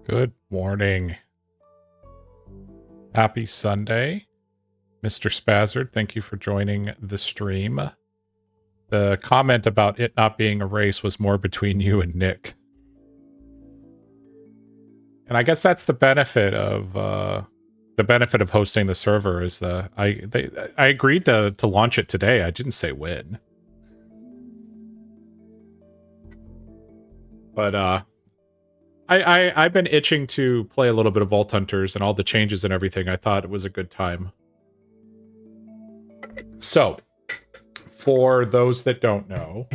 Good morning. Happy Sunday. Mr. Spazzard, thank you for joining the stream. The comment about it not being a race was more between you and Nick. And I guess that's the benefit of hosting the server is I agreed to launch it today. I didn't say when. But I've been itching to play a little bit of Vault Hunters and all the changes and everything. I thought it was a good time. So, for those that don't know,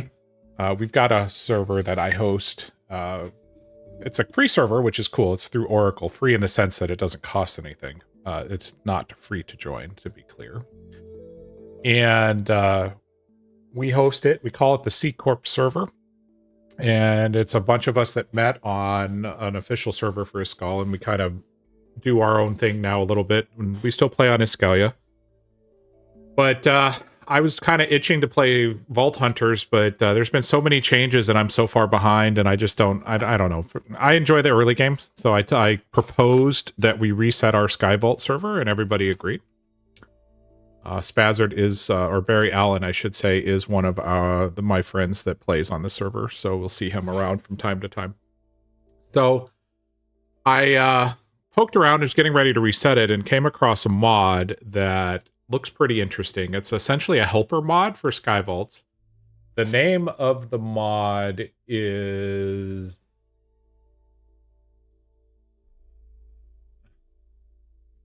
we've got a server that I host. It's a free server, which is cool. It's through Oracle. Free in the sense that it doesn't cost anything. It's not free to join, to be clear. And we host it. We call it the C Corp server. And it's a bunch of us that met on an official server for Iskall, and we kind of do our own thing now a little bit. We still play on Iskalia. But I was kind of itching to play Vault Hunters, but there's been so many changes and I'm so far behind, and I just don't, I don't know. I enjoy the early games, so I proposed that we reset our SkyVault server, and everybody agreed. Spazzard is, or Barry Allen, I should say, is one of my friends that plays on the server, so we'll see him around from time to time. So I poked around, was getting ready to reset it, and came across a mod that looks pretty interesting. It's essentially a helper mod for SkyVaults. The name of the mod is...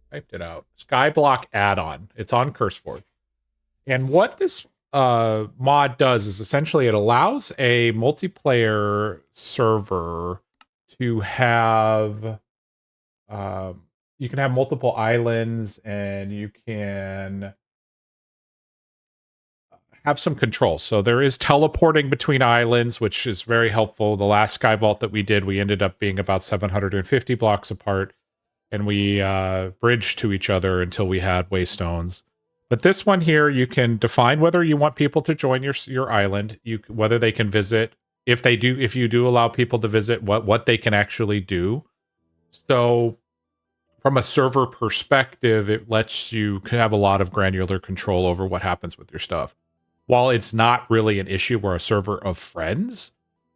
typed it out. Skyblock add-on. It's on CurseForge. And what this mod does is essentially it allows a multiplayer server to have... you can have multiple islands, and you can have some control. So there is teleporting between islands, which is very helpful. The last SkyVault that we did, we ended up being about 750 blocks apart, and we bridged to each other until we had waystones. But this one here, you can define whether you want people to join your island, whether they can visit, if you do allow people to visit, what they can actually do. So from a server perspective, it lets you have a lot of granular control over what happens with your stuff. While it's not really an issue, we're a server of friends,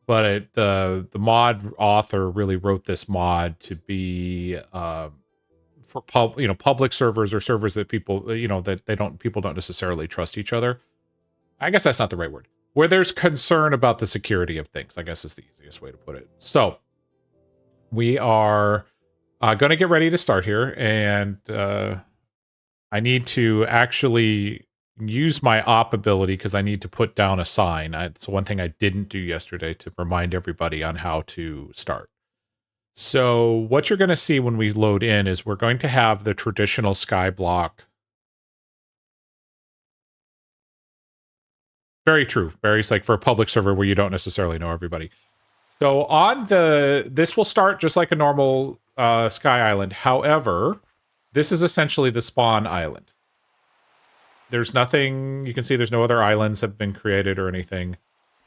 but the mod author really wrote this mod to be for public servers, or servers that people people don't necessarily trust each other. I guess that's not the right word. Where there's concern about the security of things, I guess is the easiest way to put it. So we are going to get ready to start here, and I need to actually use my op ability because I need to put down a sign. It's one thing I didn't do yesterday to remind everybody on how to start. So what you're going to see when we load in is we're going to have the traditional sky block. Very true. Very, like for a public server where you don't necessarily know everybody. So this will start just like a normal Sky Island. However, this is essentially the spawn island. There's nothing, you can see there's no other islands have been created or anything.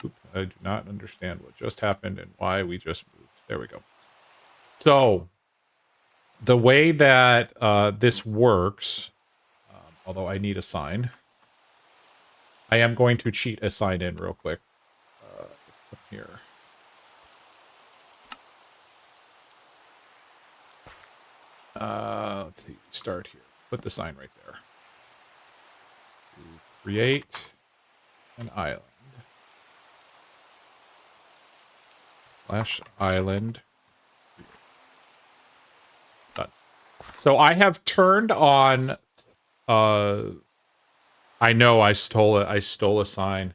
Oops, I do not understand what just happened and why we just moved. There we go. So the way that this works, although I need a sign, I am going to cheat a sign in real quick. Here. Let's see, start here. Put the sign right there. Create an island. /island. Done. So I have turned on, I know I stole a sign.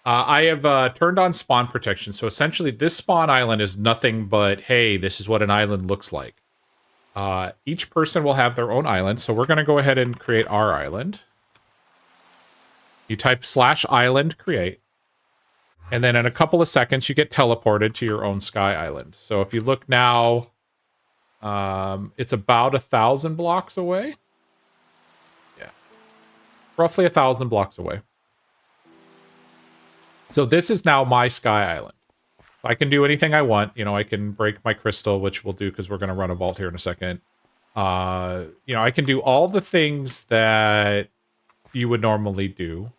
I have turned on spawn protection. So essentially this spawn island is nothing but, hey, this is what an island looks like. Each person will have their own island, so we're going to go ahead and create our island. You type /island create, and then in a couple of seconds you get teleported to your own sky island. So if you look now, it's about 1,000 blocks away. Yeah, roughly 1,000 blocks away. So this is now my sky island. I can do anything I want. You know, I can break my crystal, which we'll do because we're going to run a vault here in a second. You know, I can do all the things that you would normally do.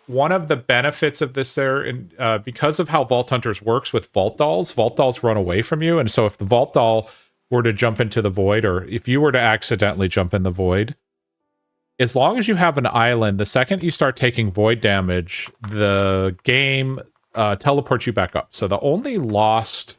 One of the benefits of this because of how Vault Hunters works with vault dolls run away from you. And so if the vault doll were to jump into the void, or if you were to accidentally jump in the void, as long as you have an island, the second you start taking void damage, the game teleports you back up. So the only lost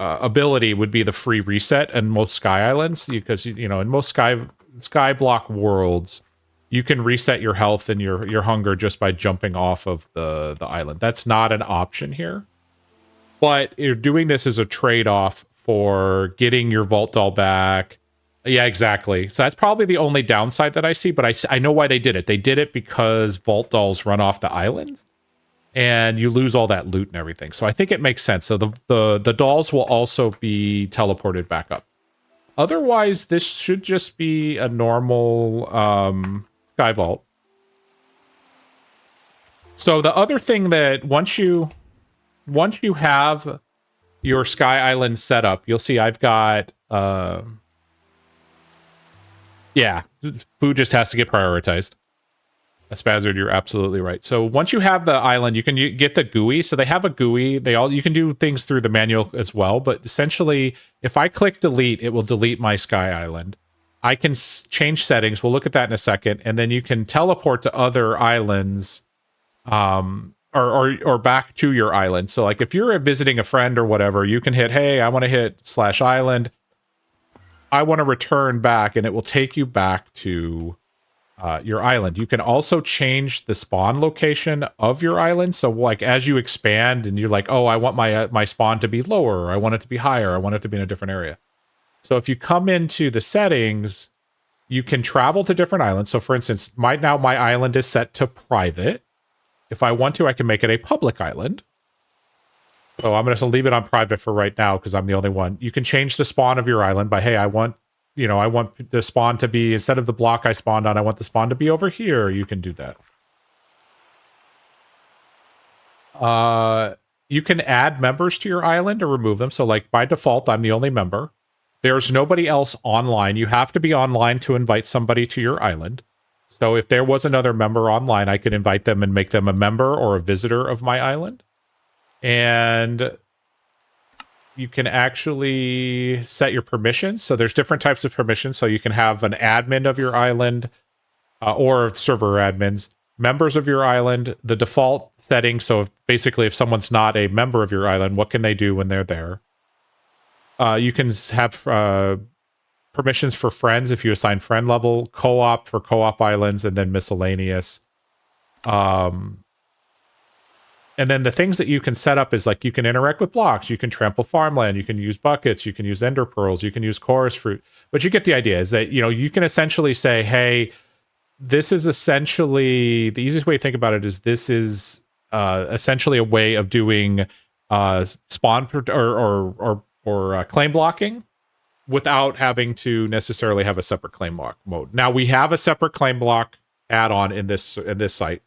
ability would be the free reset in most Sky Islands, because you know in most Skyblock worlds, you can reset your health and your hunger just by jumping off of the island. That's not an option here, but you're doing this as a trade-off for getting your vault doll back. Yeah, exactly. So that's probably the only downside that I see, but I know why they did it. They did it because vault dolls run off the island and you lose all that loot and everything. So I think it makes sense. So the dolls will also be teleported back up. Otherwise, this should just be a normal SkyVault. So the other thing that once you have your Sky Island set up, you'll see I've got yeah, food just has to get prioritized. Spazzard, you're absolutely right. So once you have the island, you can get the GUI. So they have a GUI. You can do things through the manual as well. But essentially, if I click delete, it will delete my Sky Island. I can change settings. We'll look at that in a second. And then you can teleport to other islands or back to your island. So like if you're visiting a friend or whatever, you can hit, hey, I want to hit /island. I want to return back, and it will take you back to your island. You can also change the spawn location of your island. So like as you expand and you're like, oh, I want my spawn to be lower, or I want it to be higher, I want it to be in a different area. So if you come into the settings, you can travel to different islands. So for instance, my island is set to private. If I want to, I can make it a public island. So I'm going to leave it on private for right now because I'm the only one. You can change the spawn of your island by, hey, I want the spawn to be, instead of the block I spawned on, I want the spawn to be over here. You can do that. You can add members to your island or remove them. So like by default, I'm the only member. There's nobody else online. You have to be online to invite somebody to your island. So if there was another member online, I could invite them and make them a member or a visitor of my island. And you can actually set your permissions. So there's different types of permissions. So you can have an admin of your island or server admins, members of your island, the default setting. So basically, if someone's not a member of your island, what can they do when they're there? You can have permissions for friends if you assign friend level, co-op for co-op islands, and then miscellaneous. And then the things that you can set up is like you can interact with blocks, you can trample farmland, you can use buckets, you can use ender pearls, you can use chorus fruit. But you get the idea is that, you can essentially say, hey, this is essentially, the easiest way to think about it is this is essentially a way of doing spawn or claim blocking without having to necessarily have a separate claim block mode. Now we have a separate claim block add-on in this site.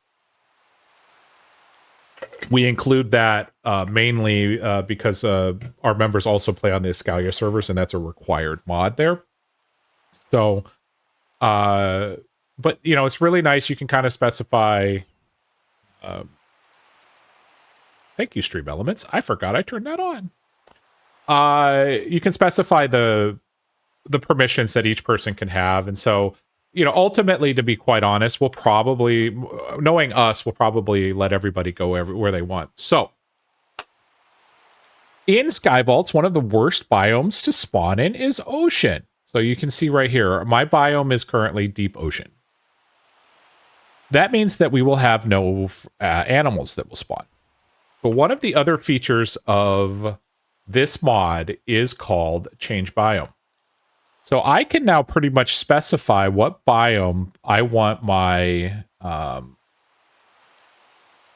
We include that mainly because our members also play on the Escalia servers, and that's a required mod there. So, but it's really nice. You can kind of specify. Thank you, Stream Elements. I forgot I turned that on. You can specify the permissions that each person can have, and so. Ultimately, to be quite honest, knowing us, we'll probably let everybody go where they want. So, in SkyVaults, one of the worst biomes to spawn in is ocean. So you can see right here, my biome is currently deep ocean. That means that we will have no animals that will spawn. But one of the other features of this mod is called Change Biome. So I can now pretty much specify what biome I want my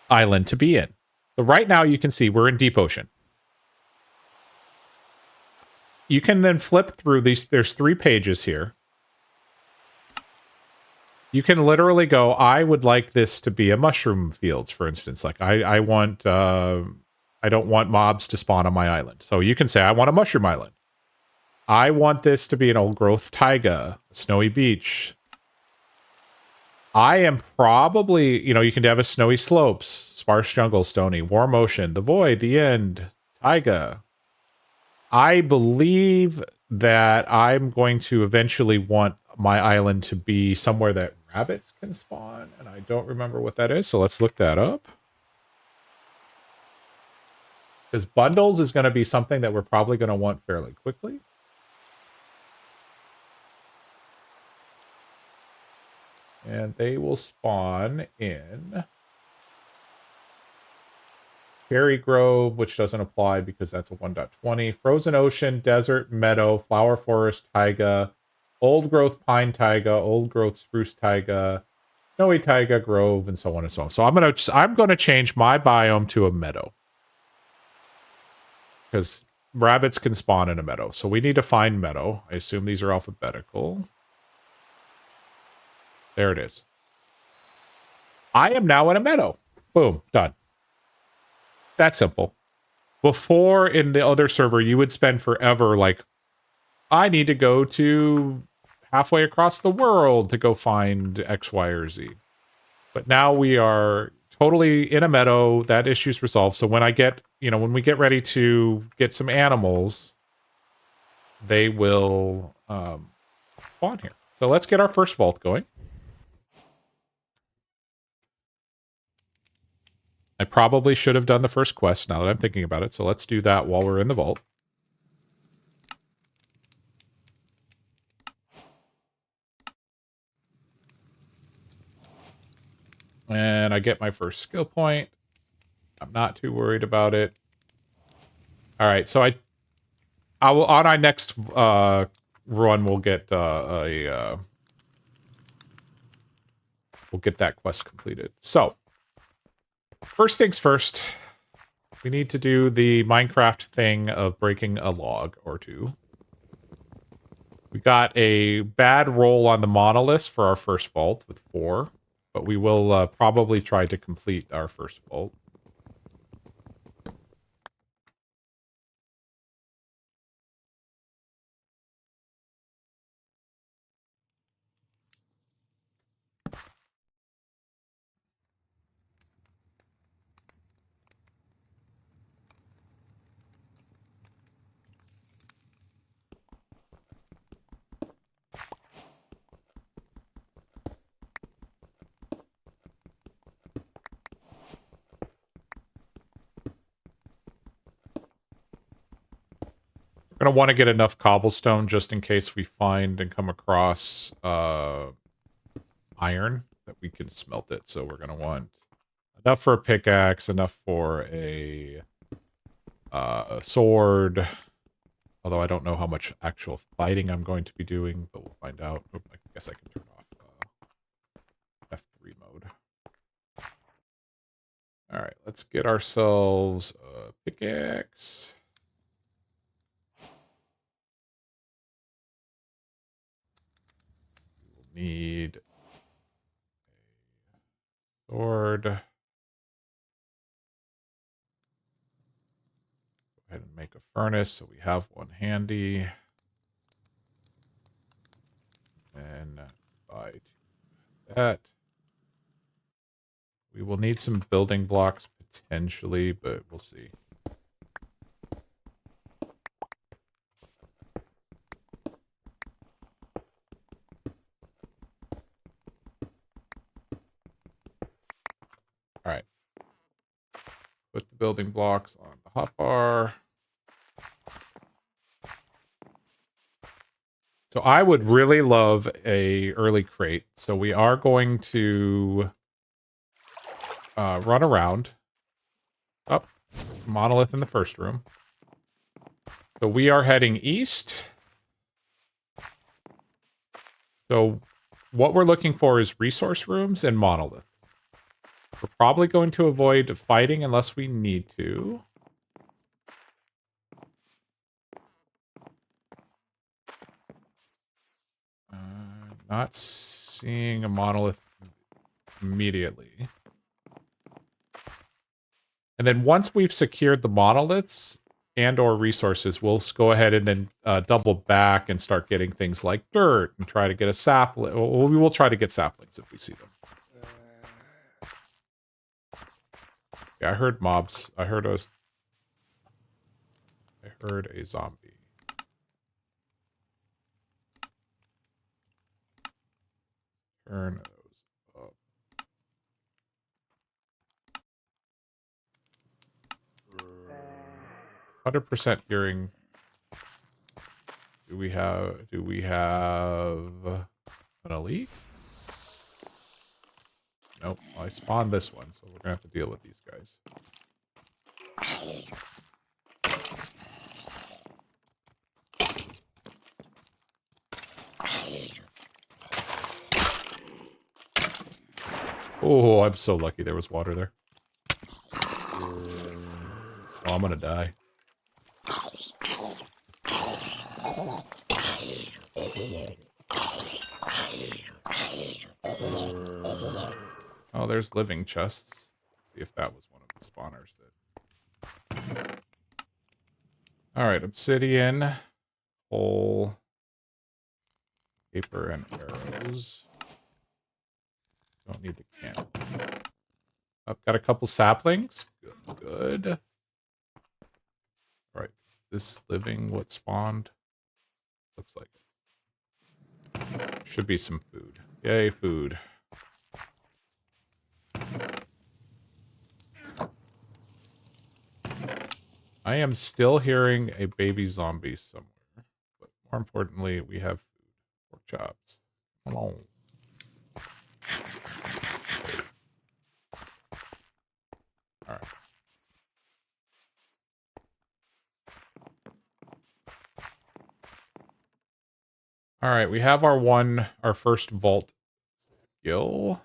island to be in. So right now you can see we're in deep ocean. You can then flip through these. There's 3 pages here. You can literally go, I would like this to be a mushroom fields, for instance. Like I want I don't want mobs to spawn on my island. So you can say I want a mushroom island. I want this to be an old growth taiga, snowy beach. I am probably, you know, you can have a snowy slopes, sparse jungle, stony, warm ocean, the void, the end, taiga. I believe that I'm going to eventually want my island to be somewhere that rabbits can spawn, and I don't remember what that is, so let's look that up. Because bundles is going to be something that we're probably going to want fairly quickly. And they will spawn in Cherry Grove, which doesn't apply because that's a 1.20. Frozen Ocean, Desert, Meadow, Flower Forest, Taiga, Old Growth Pine Taiga, Old Growth Spruce Taiga, Snowy Taiga Grove, and so on and so on. So I'm gonna change my biome to a meadow. Because rabbits can spawn in a meadow. So we need to find meadow. I assume these are alphabetical. There it is. I am now in a meadow. Boom, done. That's simple. Before in the other server, you would spend forever like, I need to go to halfway across the world to go find X, Y, or Z. But now we are totally in a meadow. That issue's resolved. So when I get, you know, when we get ready to get some animals, they will spawn here. So let's get our first vault going. I probably should have done the first quest now that I'm thinking about it. So let's do that while we're in the vault. And I get my first skill point. I'm not too worried about it. All right, so I will on our next run we'll get we'll get that quest completed. So first things first, we need to do the Minecraft thing of breaking a log or two. We got a bad roll on the monolith for our first vault with 4, but we will probably try to complete our first vault. We're going to want to get enough cobblestone just in case we find and come across iron that we can smelt it. So we're going to want enough for a pickaxe, enough for a sword. Although I don't know how much actual fighting I'm going to be doing, but we'll find out. Oh, I guess I can turn off F3 mode. All right, let's get ourselves a pickaxe. We'll need a sword. Go ahead and make a furnace so we have one handy. And buy that. We will need some building blocks potentially, but we'll see. All right. Put the building blocks on the hotbar. So I would really love a early crate. So we are going to run around. Up. Monolith in the first room. So we are heading east. So what we're looking for is resource rooms and monolith. We're probably going to avoid fighting unless we need to. Not seeing a monolith immediately. And then once we've secured the monoliths and or resources, we'll go ahead and then double back and start getting things like dirt and try to get a sapling. Well, we will try to get saplings if we see them. Yeah, I heard mobs. I heard a zombie. Turn those up. 100% hearing. Do we have an elite? Nope. Well, I spawned this one, so we're gonna have to deal with these guys. Oh, I'm so lucky there was water there. Oh, I'm gonna die. Oh, there's living chests. Let's see if that was one of the spawners. Alright, obsidian, coal, paper, and arrows. Don't need the camp. I've got a couple saplings. Good. Alright, this living, what spawned? Looks like it. Should be some food. Yay, food. I am still hearing a baby zombie somewhere. But more importantly, we have food. Pork chops. Come on. Alright. Alright, we have our first vault skill.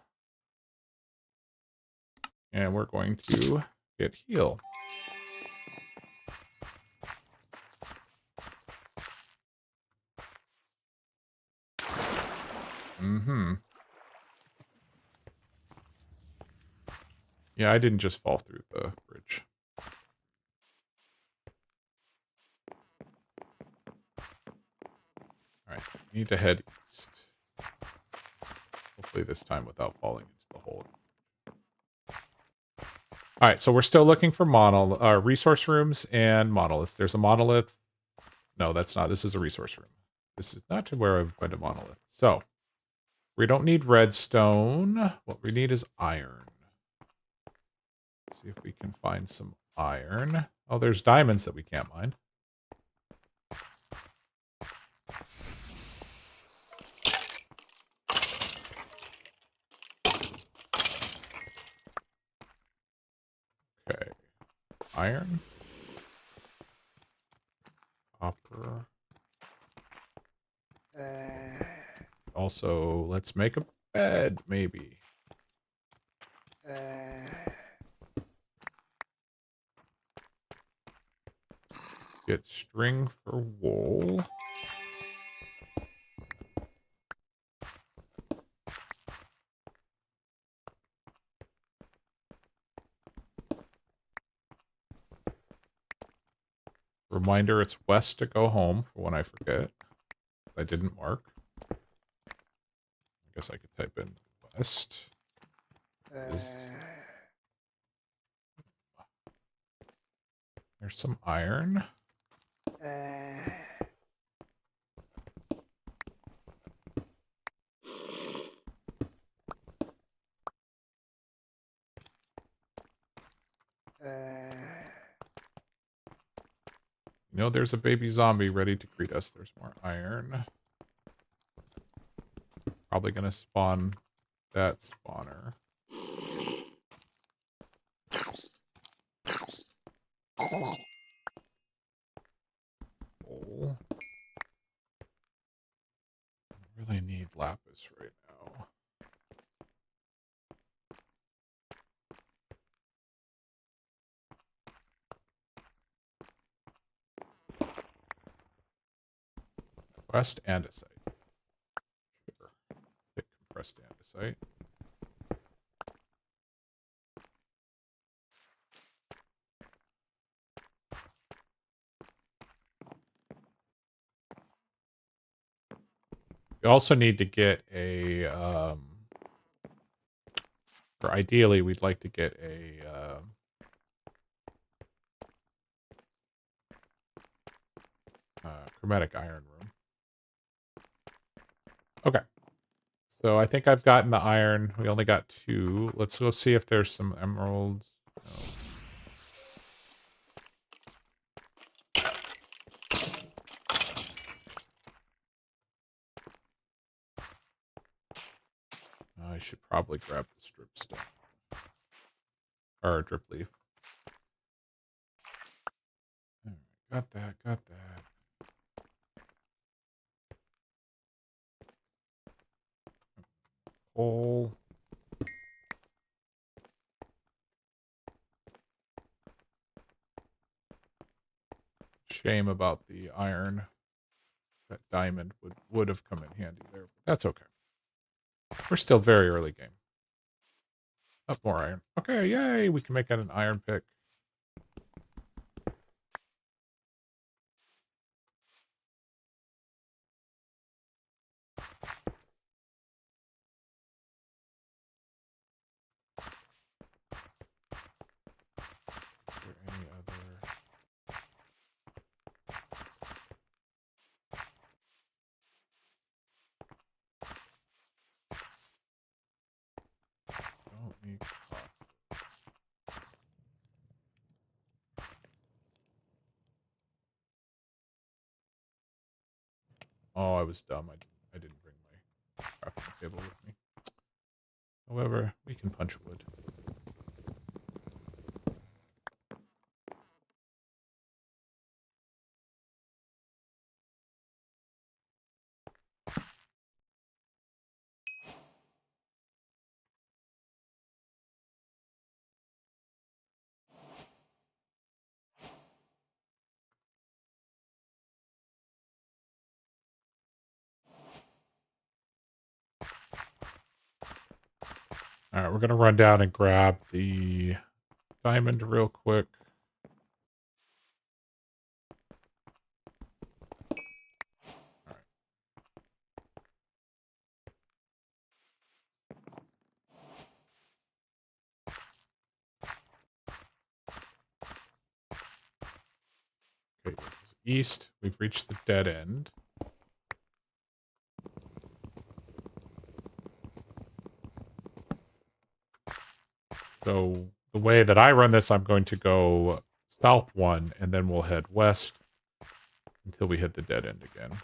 And we're going to get heal. Mm-hmm. Yeah, I didn't just fall through the bridge. Alright, need to head east. Hopefully this time without falling into the hole. Alright, so we're still looking for resource rooms and monoliths. There's a monolith. No, that's not. This is a resource room. This is not to where I went a monolith. So, we don't need redstone. What we need is iron. Let's see if we can find some iron. Oh, there's diamonds that we can't mine. Okay. Iron. Copper. Also, let's make a bed, maybe. Get string for wool. Reminder, it's west to go home for when I forget. I didn't mark. I guess I could type in west. There's some iron. You know, there's a baby zombie ready to greet us. There's more iron. Probably gonna spawn that spawner. Coal. I really need lapis right now. Quest and a site. Sure. Pick pressed andesite. We also need to get a, or ideally we'd like to get a, chromatic iron room. Okay. So I think I've gotten the iron. We only got 2. Let's go see if there's some emeralds. No. I should probably grab the strip stone. Or a drip leaf. Got that, got that. Coal. Shame about the iron. That diamond would have come in handy there, but that's okay. We're still very early game. Up more iron. Okay, yay! We can make that an iron pick. Is there any other? Don't need cloth. Oh, I was dumb. I didn't bring my crafting table with me. However, we can punch wood. All right, we're going to run down and grab the diamond real quick. All right. Okay, east. We've reached the dead end. So the way that I run this, I'm going to go south 1, and then we'll head west until we hit the dead end again.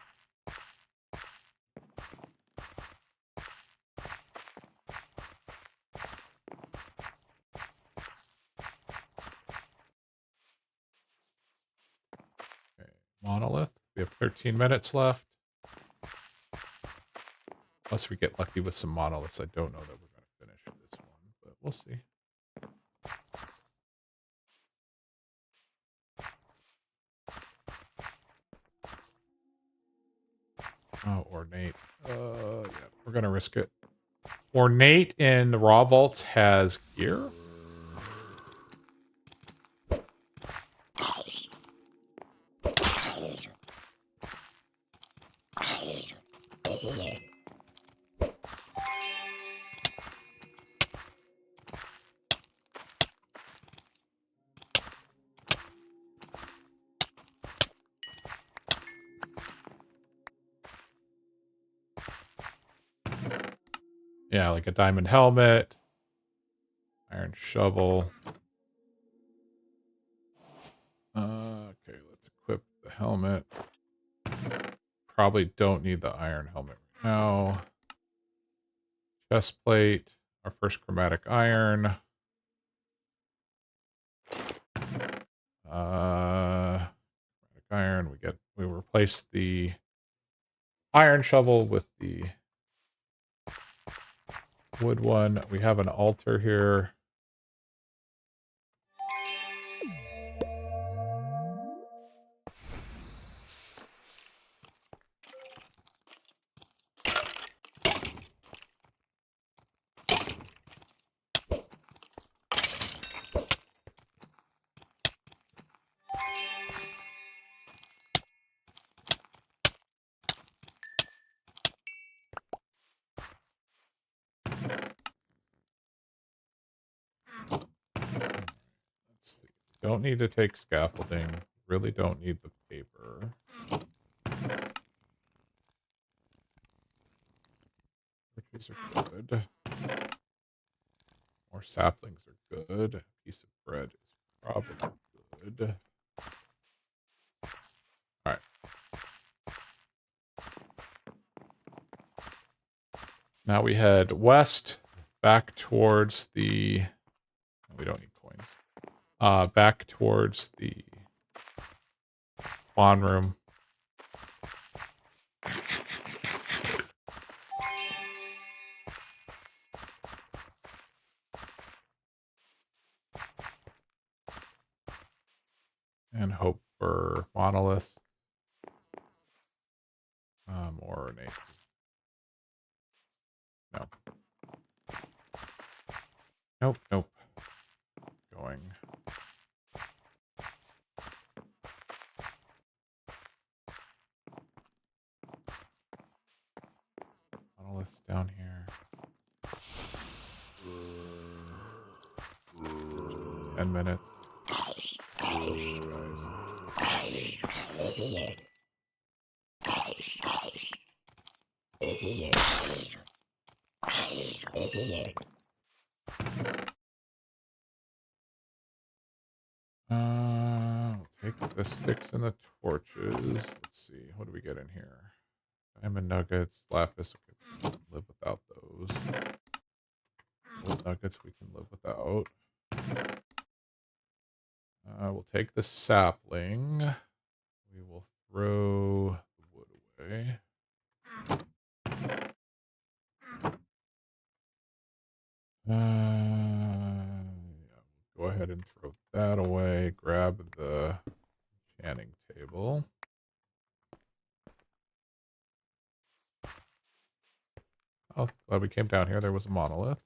Okay, monolith. We have 13 minutes left. Unless we get lucky with some monoliths, I don't know that we're going to finish this one, but we'll see. Oh, ornate. Yeah, we're going to risk it. Ornate in the raw vaults has gear. Yeah, like a diamond helmet, iron shovel. Okay, let's equip the helmet. Probably don't need the iron helmet right now. Chest plate, our first chromatic iron. Chromatic iron. We replace the iron shovel with the wood one. We have an altar here. Don't need to take scaffolding. Really don't need the paper. Torches are good. More saplings are good. A piece of bread is probably good. Alright. Now we head west, back towards the... We don't need coins. Back towards the spawn room. And hope for monoliths. Or an No. Nope, nope. Going. Monoliths down here. 10 minutes. Those guys. We'll take the sticks and the torches. Let's see. What do we get in here? Diamond nuggets, lapis. Okay, we can live without those. Gold nuggets we can live without. We'll take the sapling. We will throw the wood away. Yeah, we'll go ahead and throw that away. Grab the enchanting table. Oh, glad we came down here. There was a monolith.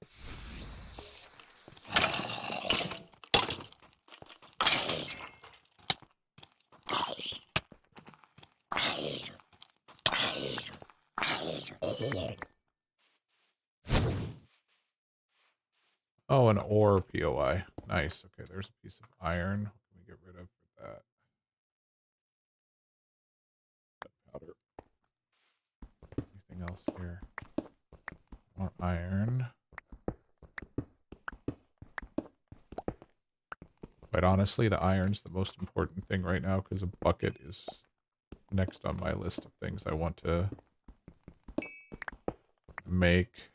Oh, an ore POI. Nice. Okay, there's a piece of iron. What can we get rid of for that? Powder. Anything else here? More iron. Quite honestly, the iron's the most important thing right now because a bucket is next on my list of things I want to make.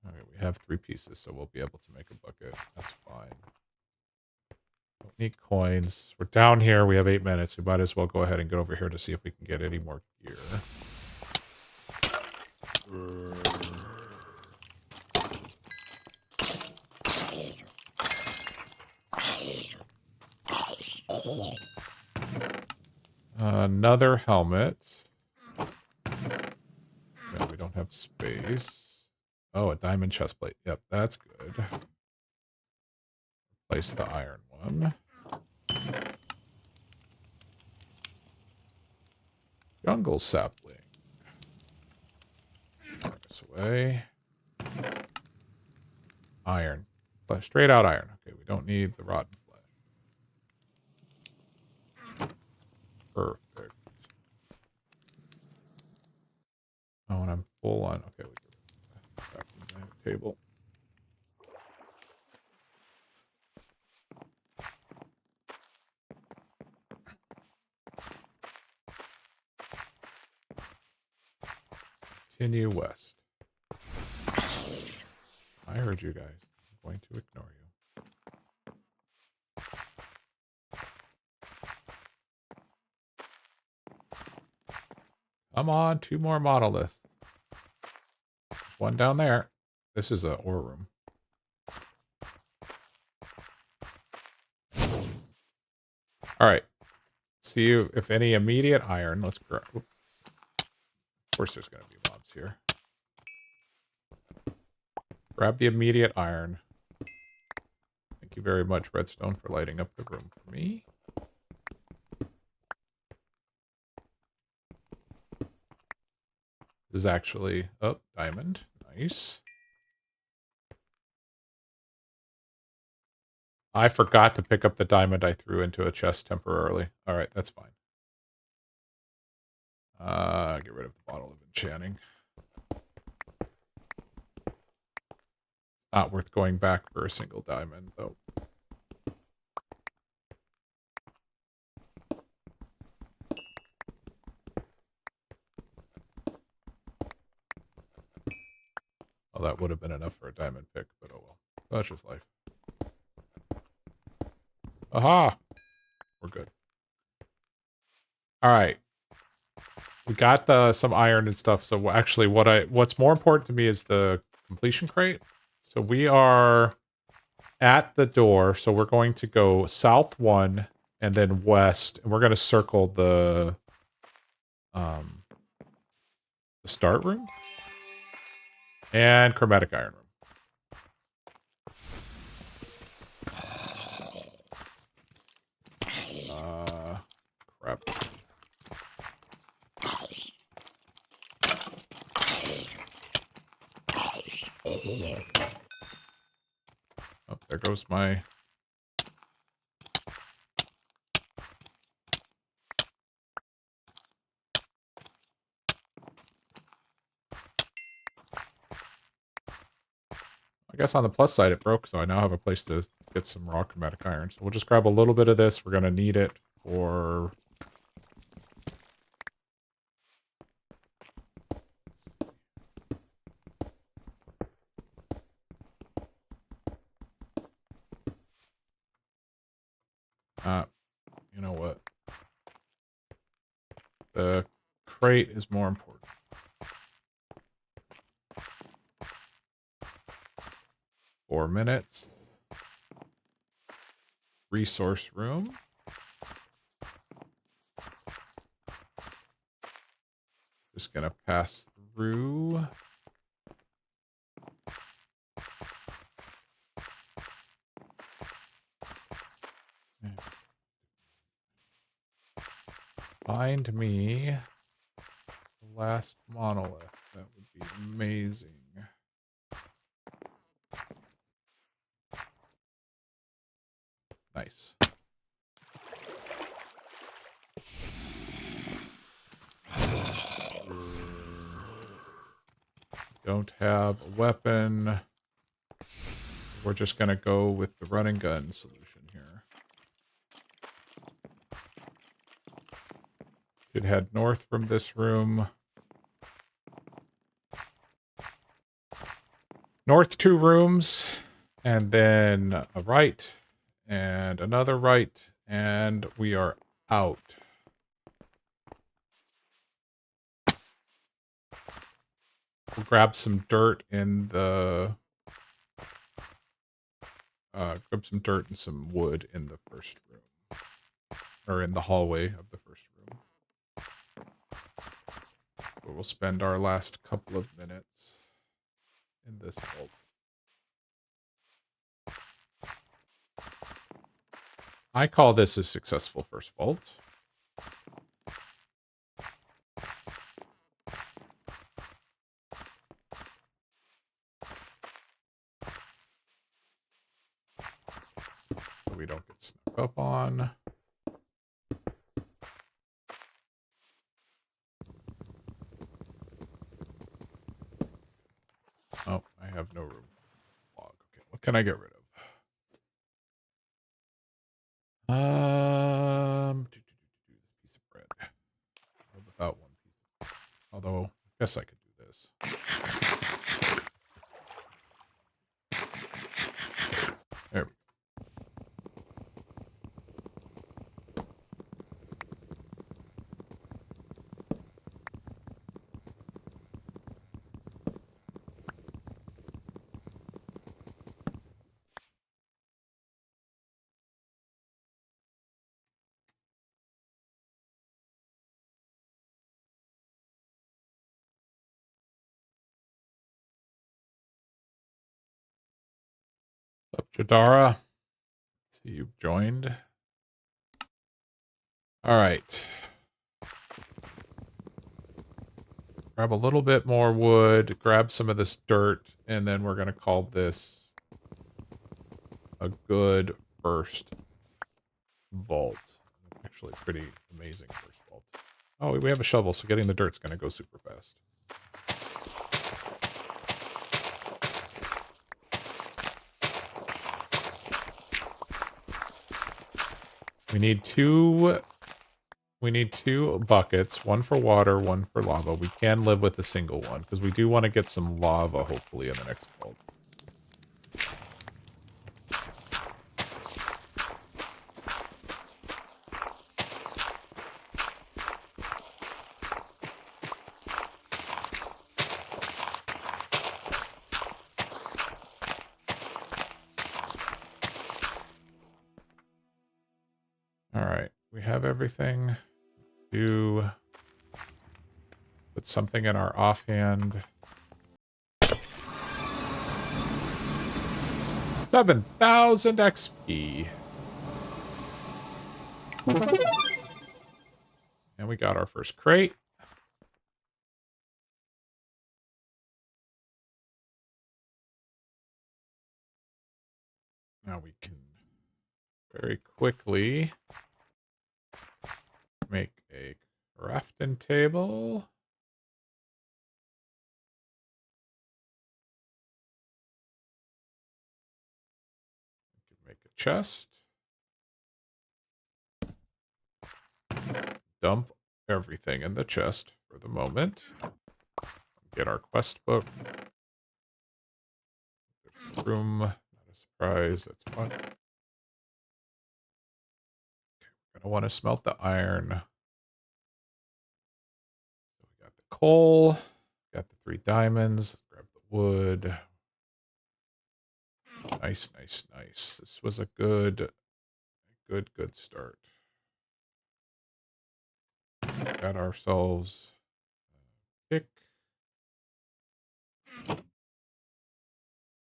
Okay, we have 3 pieces, so we'll be able to make a bucket. That's fine. Don't need coins. We're down here. We have 8 minutes. We might as well go ahead and get over here to see if we can get any more gear. Another helmet. Yeah, we don't have space. Oh, a diamond chestplate. Yep, that's good. Replace the iron one. Jungle sapling. This way. Iron. Straight out iron. Okay, we don't need the rotten flesh. Perfect. Oh, and I'm full on. Okay, we get back to the table. Continue west. I heard you guys. I'm going to ignore you. Come on, 2 more monoliths. One down there. This is a ore room. All right. See you if any immediate iron. Let's grab. Of course, there's going to be mobs here. Grab the immediate iron. Thank you very much, Redstone, for lighting up the room for me. This is actually... Oh, diamond. Nice. I forgot to pick up the diamond I threw into a chest temporarily. All right, that's fine. Get rid of the bottle of enchanting. Not worth going back for a single diamond, though. Well, that would have been enough for a diamond pick, but oh well. That's just life. Aha! We're good. All right. We got some iron and stuff. So actually, what's more important to me is the completion crate. So we are at the door. So we're going to go south 1 and then west, and we're going to circle the start room and chromatic iron room. Crap. Oh, there goes my... I guess on the plus side it broke, so I now have a place to get some raw chromatic iron. So we'll just grab a little bit of this. We're going to need it for... you know what? The crate is more important. Four minutes. Resource room. Just gonna pass through. Find me the last monolith. That would be amazing. Nice. Don't have a weapon. We're just gonna go with the run and gun solution here. Should head north from this room. North 2 rooms, and then a right, and another right, and we are out. We'll grab some dirt in the... grab some dirt and some wood in the first room. Or in the hallway of the first room. Where we'll spend our last couple of minutes in this vault. I call this a successful first vault. So we don't get snuck up on. Oh, I have no room. Log. Okay, what can I get rid of? This piece of bread. Without one piece. Although, I guess I could do this. There we go. What's up, Jadara? See, you've joined. All right. grab a little bit more wood, grab some of this dirt, and then we're going to call this a good first vault. Actually, pretty amazing first vault. Oh, we have a shovel, so getting the dirt's going to go super fast. We need two buckets, one for water, one for lava. We can live with a single one, because we do want to get some lava, hopefully, in the next vault. Alright, we have everything. Do put something in our offhand. 7,000 XP. And we got our first crate. Now we can very quickly make a crafting table. We can make a chest. Dump everything in the chest for the moment. Get our quest book. Room. Not a surprise. That's fun. Okay, we're gonna want to smelt the iron. So we got the coal. Got the 3 diamonds. Let's grab the wood. Nice, nice, nice. This was a good start. Got ourselves a pick.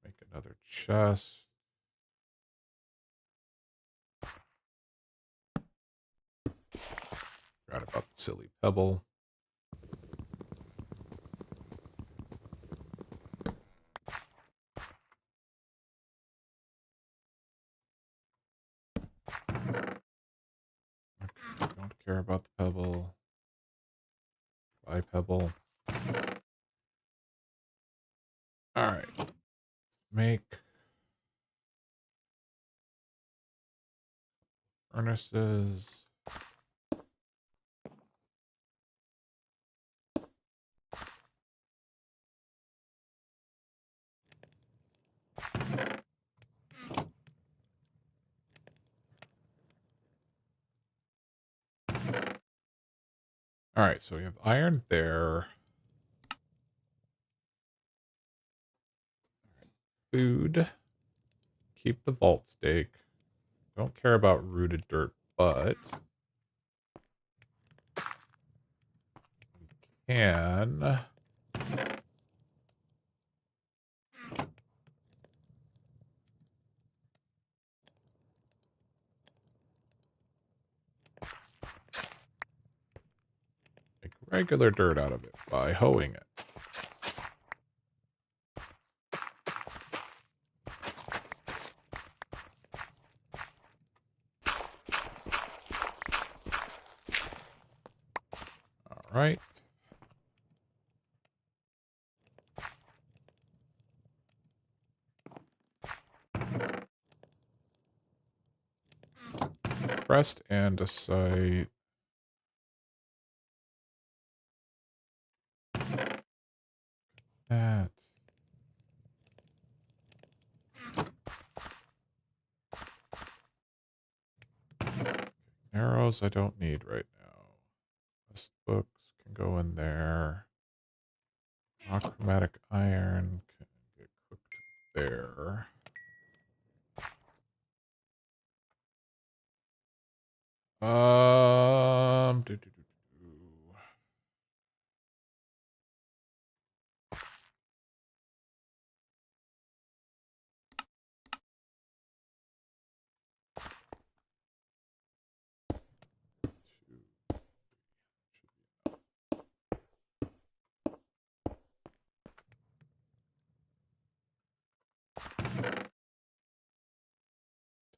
Make another chest. Forgot about the silly pebble. Okay, don't care about the pebble. Bye, pebble. Alright. Make furnaces. Alright, so we have iron there. Food. Keep the vault steak. Don't care about rooted dirt, but we can make regular dirt out of it by hoeing it. Alright. Crest and a site. That. Arrows I don't need right now. Quest books can go in there. Monochromatic iron can get cooked there. Do, do, do, do.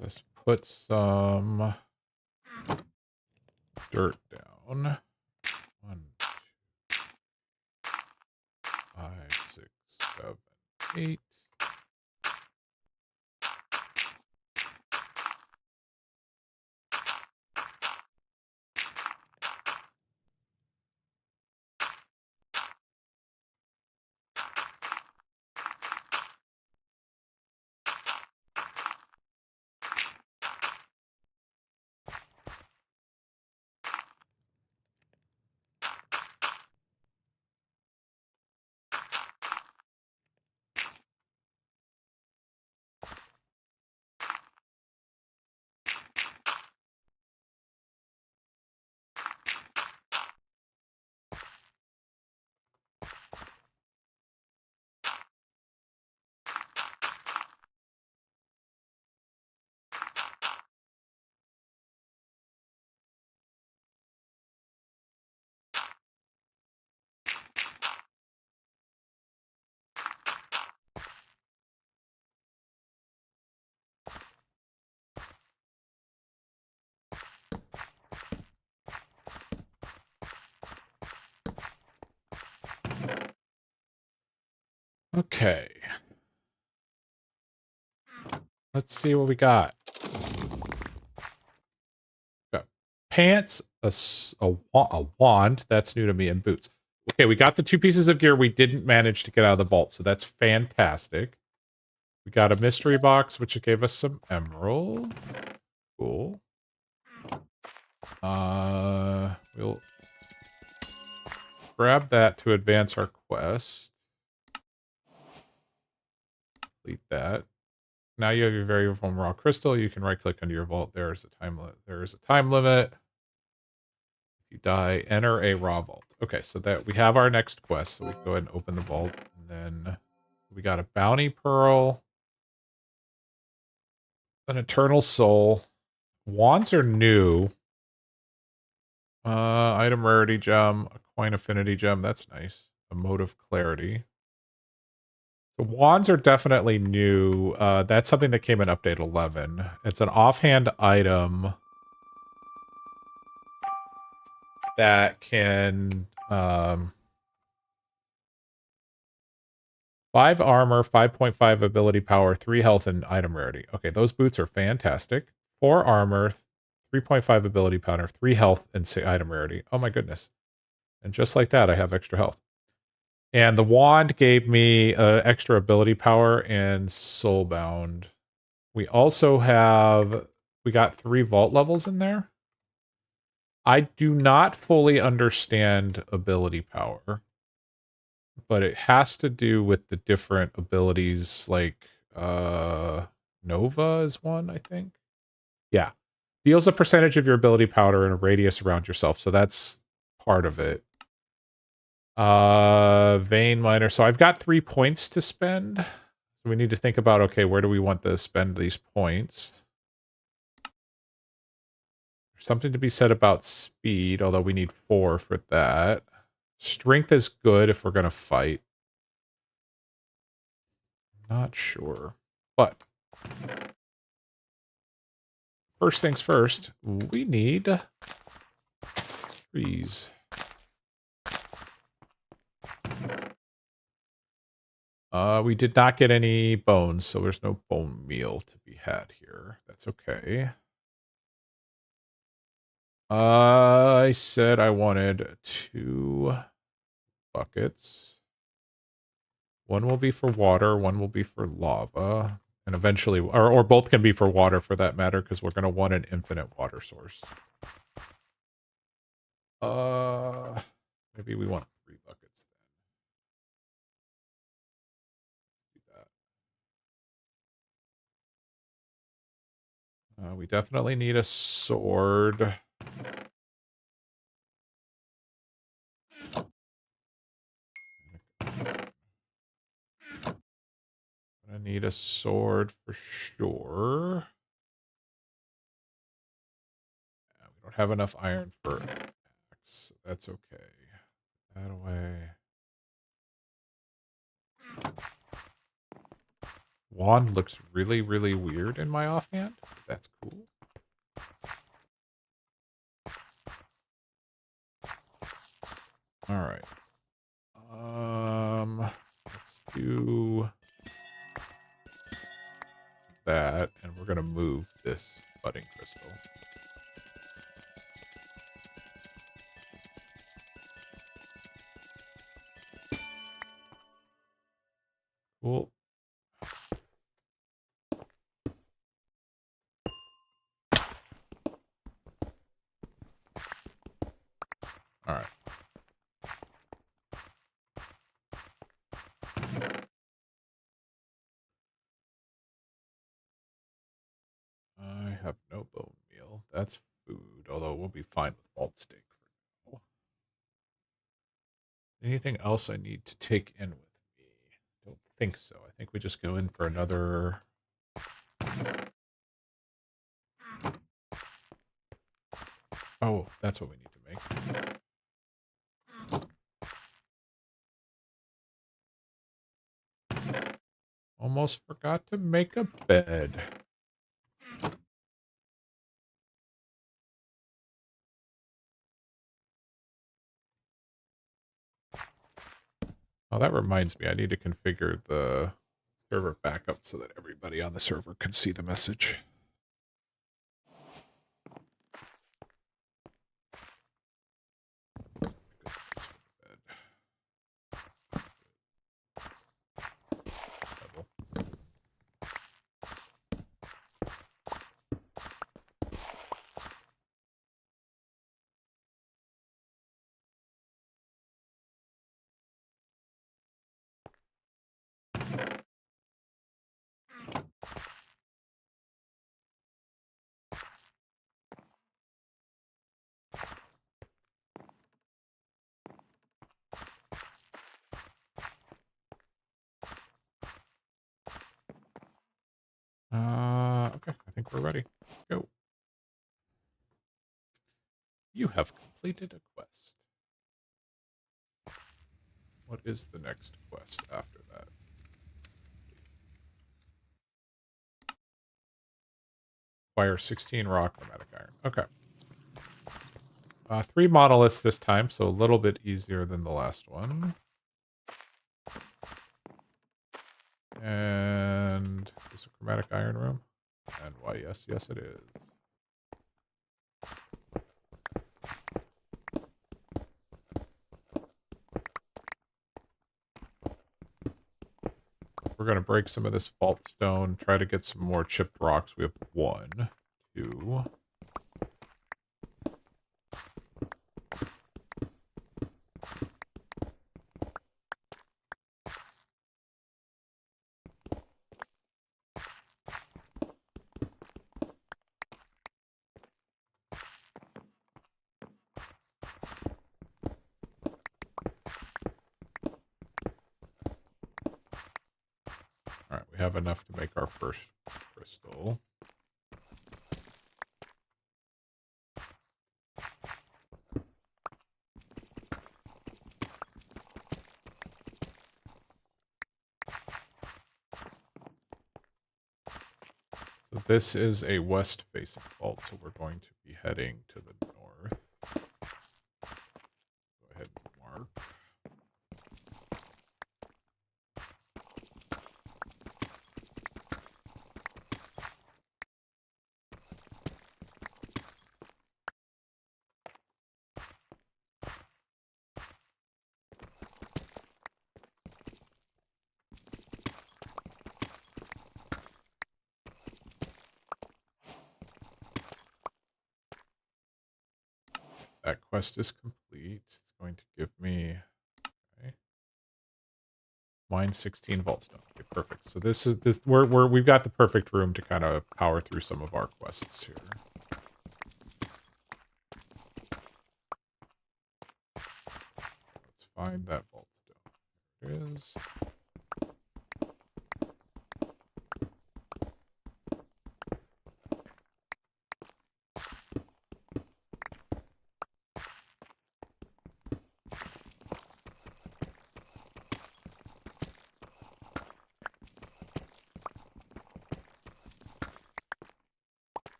Let's put some dirt down. 1, 2, 5, 6, 7, 8. Okay. Let's see what we got. Got pants, a wand. That's new to me, and boots. Okay, we got the 2 pieces of gear we didn't manage to get out of the vault, so that's fantastic. We got a mystery box, which gave us some emerald. Cool. We'll grab that to advance our quest. Complete that. Now you have your very own raw crystal. You can right-click under your vault. There is a time limit. There is a time limit. If you die, enter a raw vault. Okay, so that we have our next quest. So we can go ahead and open the vault. And then we got a bounty pearl, an eternal soul. Wands are new. Item rarity gem, a coin affinity gem. That's nice. A mode of clarity. The wands are definitely new. That's something that came in update 11. It's an offhand item that can 5 armor, 5.5 ability power, 3 health, and item rarity. Okay, those boots are fantastic. 4 armor, 3.5 ability power, 3 health, and item rarity. Oh my goodness. And just like that, I have extra health. And the wand gave me extra ability power and soulbound. We also have, we got 3 vault levels in there. I do not fully understand ability power, but it has to do with the different abilities, like Nova is one, I think. Yeah. Deals a percentage of your ability power in a radius around yourself, so that's part of it. Vein miner. So I've got 3 points to spend. So we need to think about, okay, where do we want to spend these points? There's something to be said about speed, although we need 4 for that. Strength is good if we're going to fight. Not sure. But first things first, we need trees. We did not get any bones, so there's no bone meal to be had here. That's okay. I said I wanted 2 buckets. One will be for water, one will be for lava. And eventually, or both can be for water for that matter, because we're going to want an infinite water source. Maybe we want 3 buckets then. We definitely need a sword. I need a sword for sure. Yeah, we don't have enough iron for an axe. That's okay. Put that away. Wand looks really, really weird in my offhand. That's cool. All right. Let's do that, and we're gonna move this budding crystal. Cool. All right. I have no bone meal. That's food, although we'll be fine with vault steak for now. Anything else I need to take in with me? Don't think so. I think we just go in for another. Oh, that's what we need to make. Almost forgot to make a bed. Oh, that reminds me. I need to configure the server backup so that everybody on the server can see the message. Okay, I think we're ready. Let's go. You have completed a quest. What is the next quest after that? Acquire 16 raw chromatic iron. Okay. 3 monoliths this time, so a little bit easier than the last one. And is a chromatic iron room? And why, yes, yes it is. We're going to break some of this fault stone, try to get some more chipped rocks. We have 1, 2. All right, we have enough to make our first crystal. So this is a west-facing vault, so we're going to be heading to the north. Go ahead and mark. That quest is complete. It's going to give me mine 16 vault stone. Okay, perfect. So we've got the perfect room to kind of power through some of our quests here. Let's find that vault stone. There it is.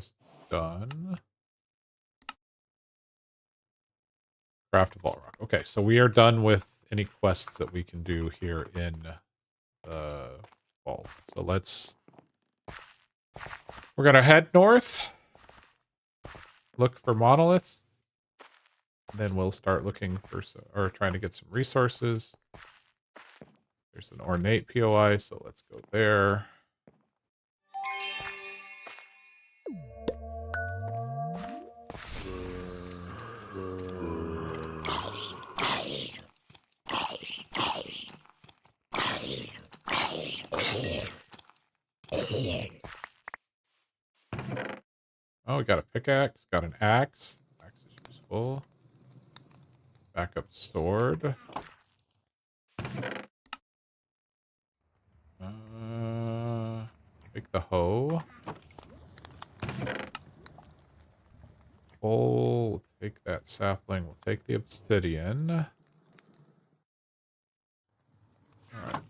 quest done. Craft of all rock. Okay, so we are done with any quests that we can do here in the vault. So we're gonna head north, look for monoliths, then we'll start looking for or trying to get some resources. There's an ornate POI, so let's go there. Oh, we got a pickaxe, got an axe. Axe is useful. Backup sword. Take the hoe. We'll take that sapling. We'll take the obsidian. Alright.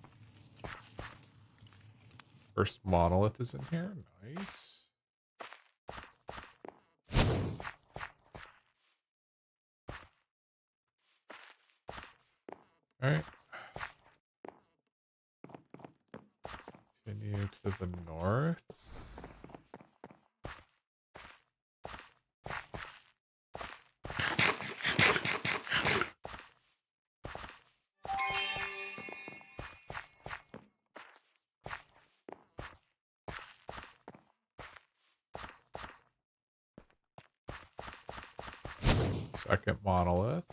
First monolith is in here. Nice. Alright. Continue to the north. Second monolith.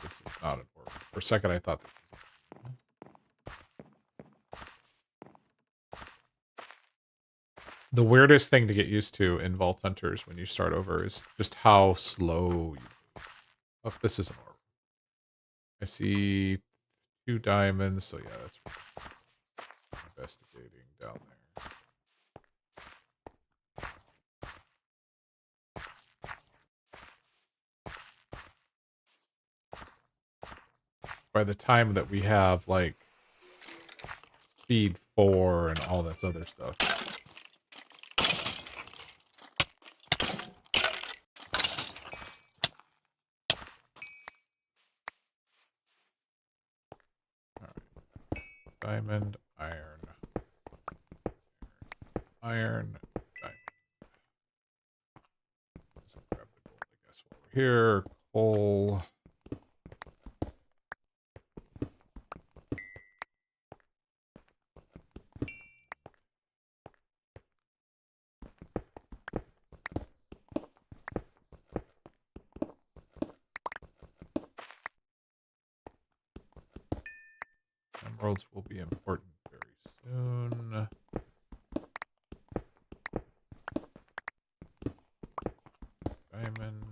This is not important. For a second, I thought that the weirdest thing to get used to in Vault Hunters when you start over is just how slow you move. Oh, this is an orb. I see 2 diamonds, so yeah, that's investigating down there. By the time that we have, like, speed 4 and all this other stuff. Diamond, iron, diamond. So grab the gold, I guess, while we're here. Coal. Emeralds will be important very soon. Diamond.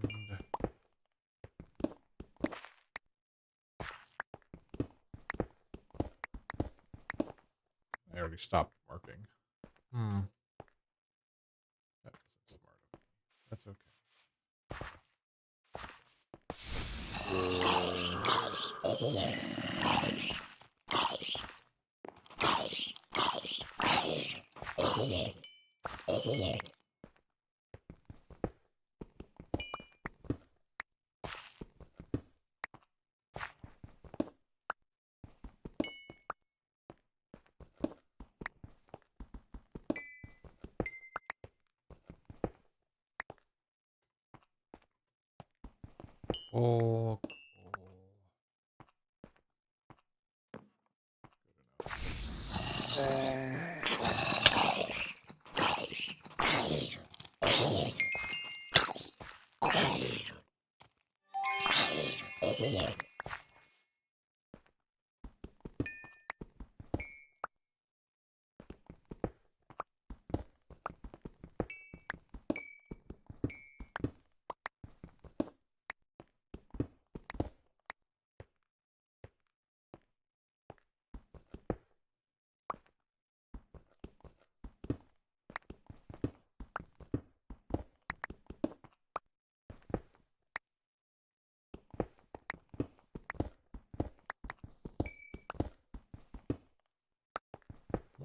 I already stopped marking. That wasn't smart of me. That's okay. Coal.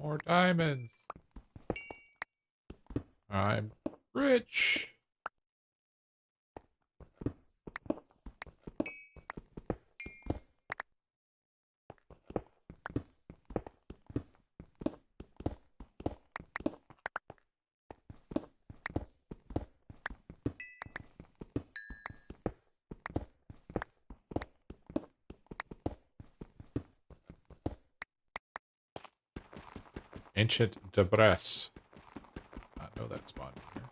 More diamonds. I'm rich. Ancient Debris. I know that spawned here.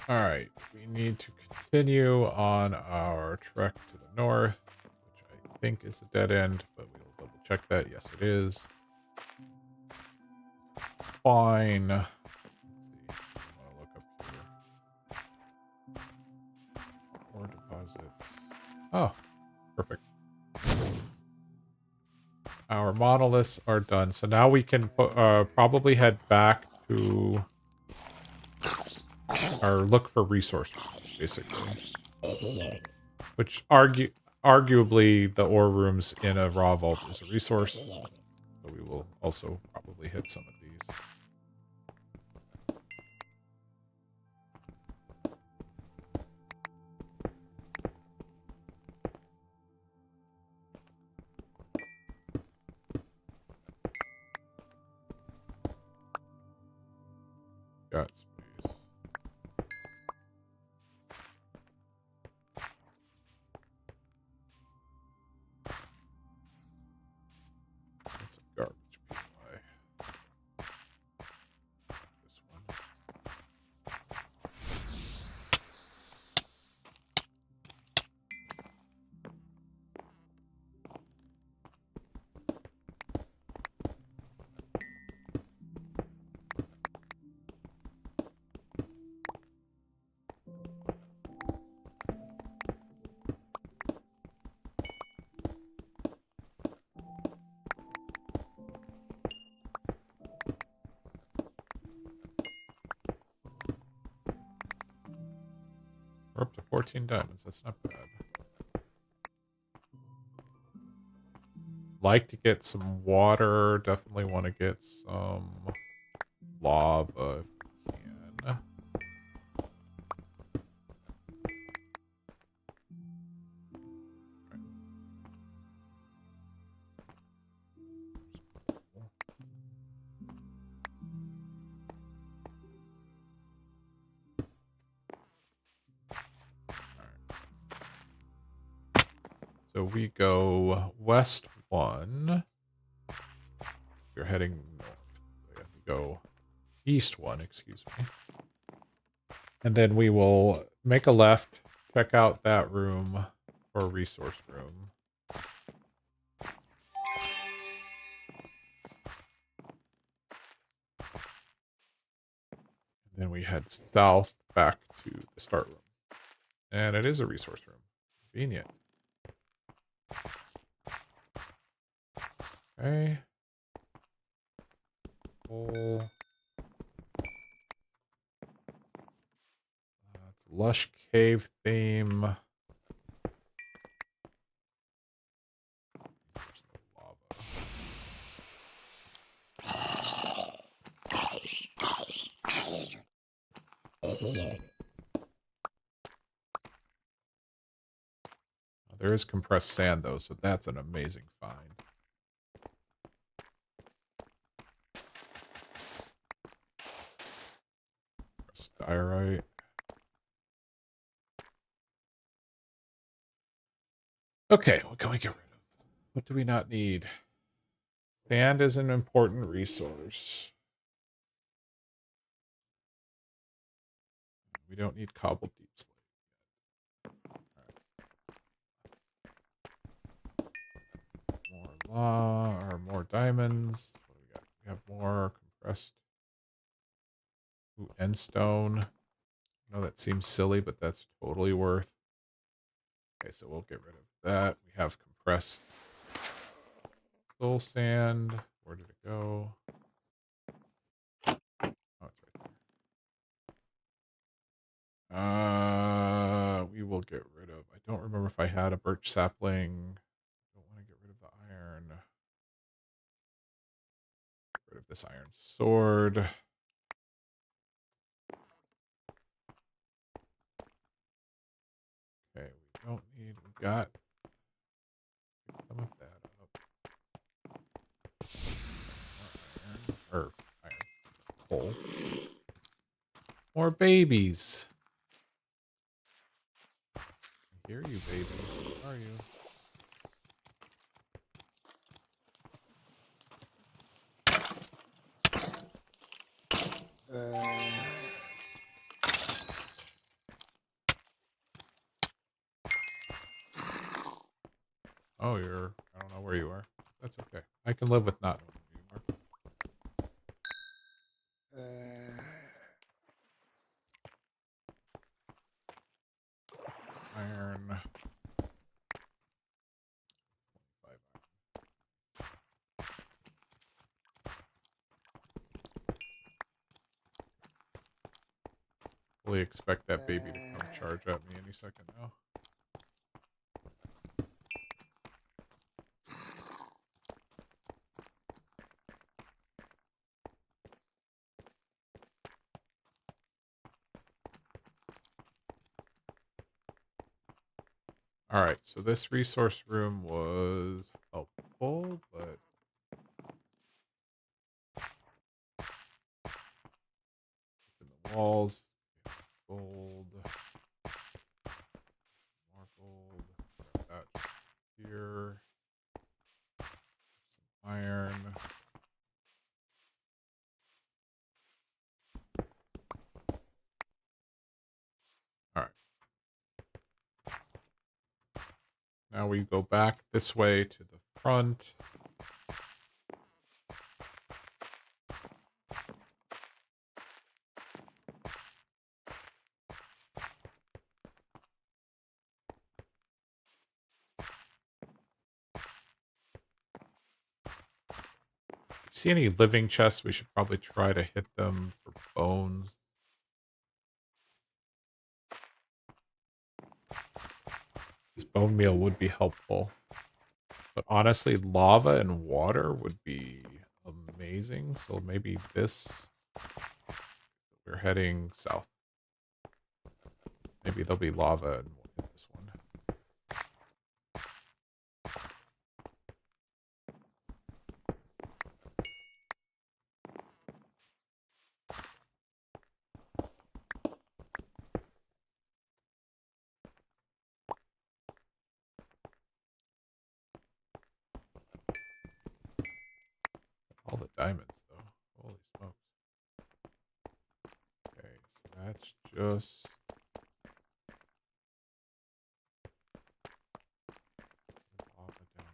Alright, we need to continue on our trek to the north, which I think is a dead end, but we'll double check that. Yes, it is. Fine. Let's see. I want to look up here. Ore deposits. Oh, perfect. Our monoliths are done. So now we can probably head back to or look for resource rooms, basically. Which arguably the ore rooms in a raw vault is a resource. So we will also probably hit some of these. Got space. That's a garbage POI. This one. We're up to 14 diamonds. That's not bad. Like to get some water. Definitely want to get some lava if we can. So we go west 1. You're heading north. We go east 1, excuse me. And then we will make a left, check out that room or resource room. And then we head south back to the start room. And it is a resource room. Convenient. Okay. Coal. It's a lush cave theme. There is compressed sand, though, so that's an amazing find. this diorite. Okay, what can we get rid of? What do we not need? Sand is an important resource. We don't need cobbled deep slate. More more diamonds. What do we got? We have more compressed. Ooh, end stone. I know that seems silly, but that's totally worth. Okay, so we'll get rid of that. We have compressed soul sand. Where did it go? Oh, it's right there. We will get rid of. I don't remember if I had a birch sapling. I don't want to get rid of the iron. Get rid of this iron sword. Okay, we don't need. We got some of that up. More iron. Or iron. Coal. More babies. I hear you, baby. Where are you? Oh, you're. I don't know where you are. That's okay. I can live with not knowing where you are. Iron. 5 iron. Fully expect that baby to come charge at me any second now. Alright, so this resource room was helpful, but in the walls, gold, more gold, grab that here, some iron. Alright. Now we go back this way to the front. See any living chests? We should probably try to hit them for bones. This bone meal would be helpful. But honestly, lava and water would be amazing. So maybe this. We're heading south. Maybe there'll be lava and we'll hit this one. All the diamonds, though. Holy smokes. Okay, so that's just... lava down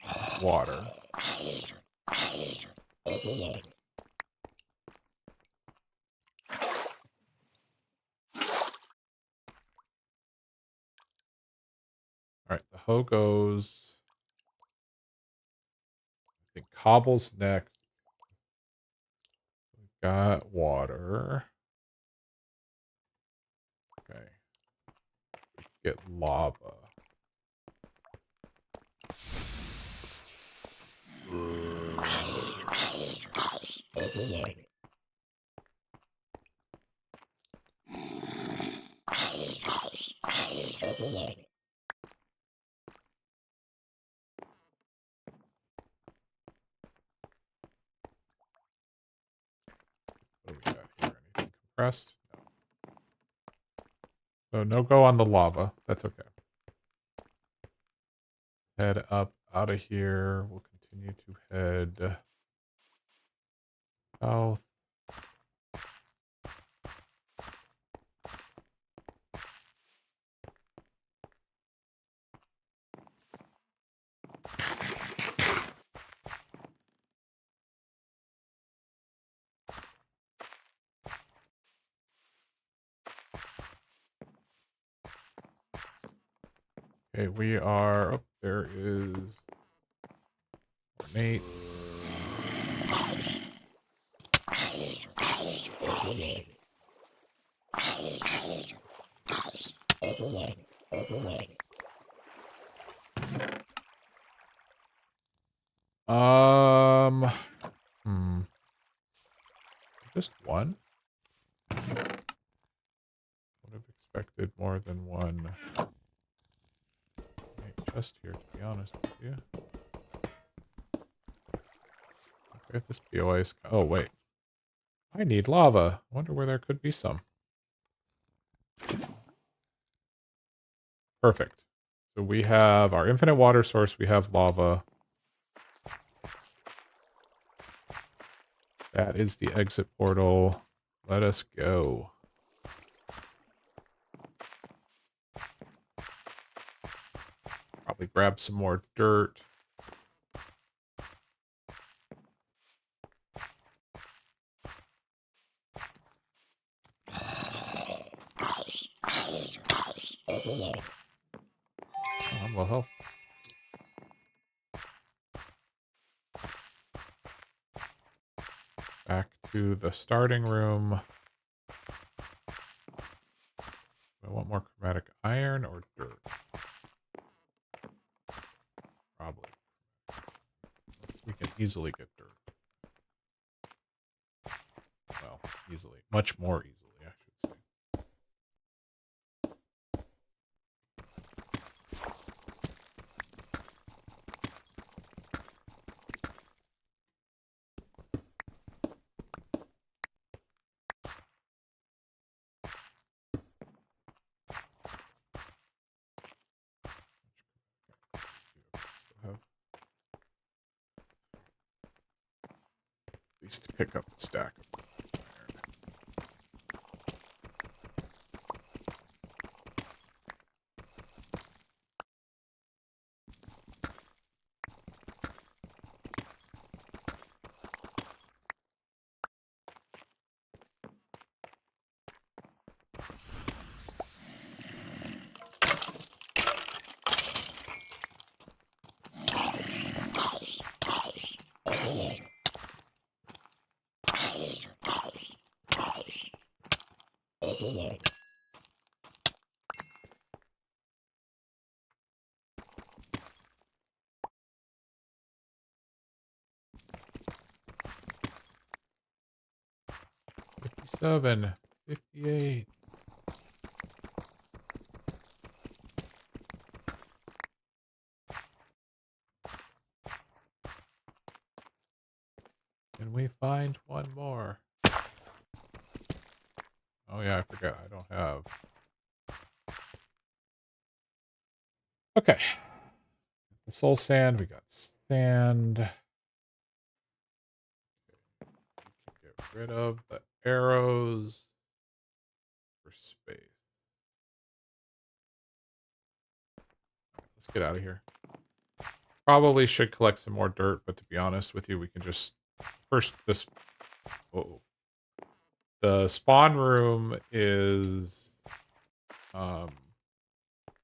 here. Water. Alright, the hoe goes... I think cobble's next. We've got water. Okay. Get lava. What do we got here? Anything compressed? No. So no go on the lava. That's okay. Head up out of here. We'll continue to head south. Okay, we are. Oh, there is mates. Hmm. Just one? Would have expected more than one chest here, to be honest with you. Look at this BOS. Oh, wait. I need lava. I wonder where there could be some. Perfect. So we have our infinite water source. We have lava. That is the exit portal. Let us go. Probably grab some more dirt. Oh, I'm low health. Back to the starting room. Do I want more chromatic iron or dirt? Probably. We can easily get dirt. Well, easily. Much more easily, I should say. 'Least to pick up the stack of iron. $57, $58. Can we find one more? Oh yeah, I forgot. I don't have. Okay. The soul sand. We got sand. Get rid of the arrows for space. Let's get out of here. Probably should collect some more dirt, but to be honest with you, we can just first this. Oh, the spawn room is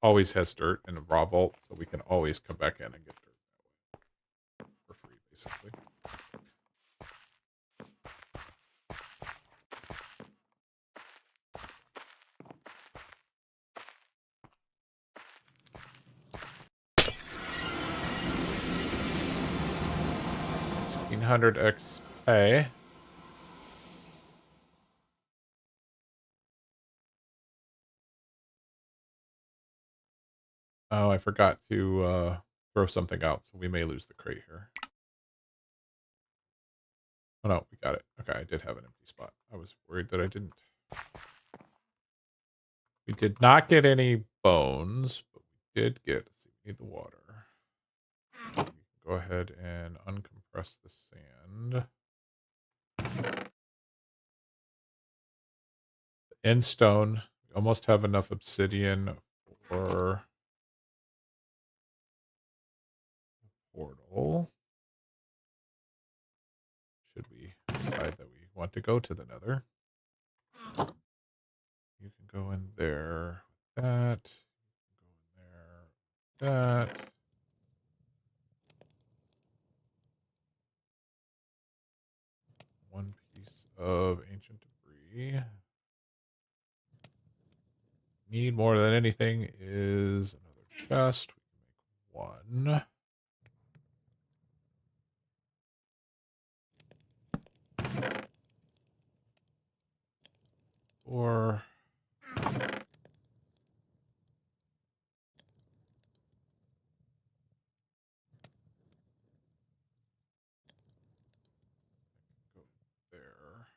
always has dirt in a raw vault, so we can always come back in and get dirt that way for free, basically. $1,600 XP. Oh, I forgot to throw something out, so we may lose the crate here. Oh no, we got it. Okay, I did have an empty spot. I was worried that I didn't. We did not get any bones, but we did get, let's see, we need the water. We can go ahead and uncompress the sand. End stone. We almost have enough obsidian for portal. Should we decide that we want to go to the nether? You can go in there with that. Go in there with that. One piece of ancient debris. Need more than anything is another chest. We can make one. Or go there.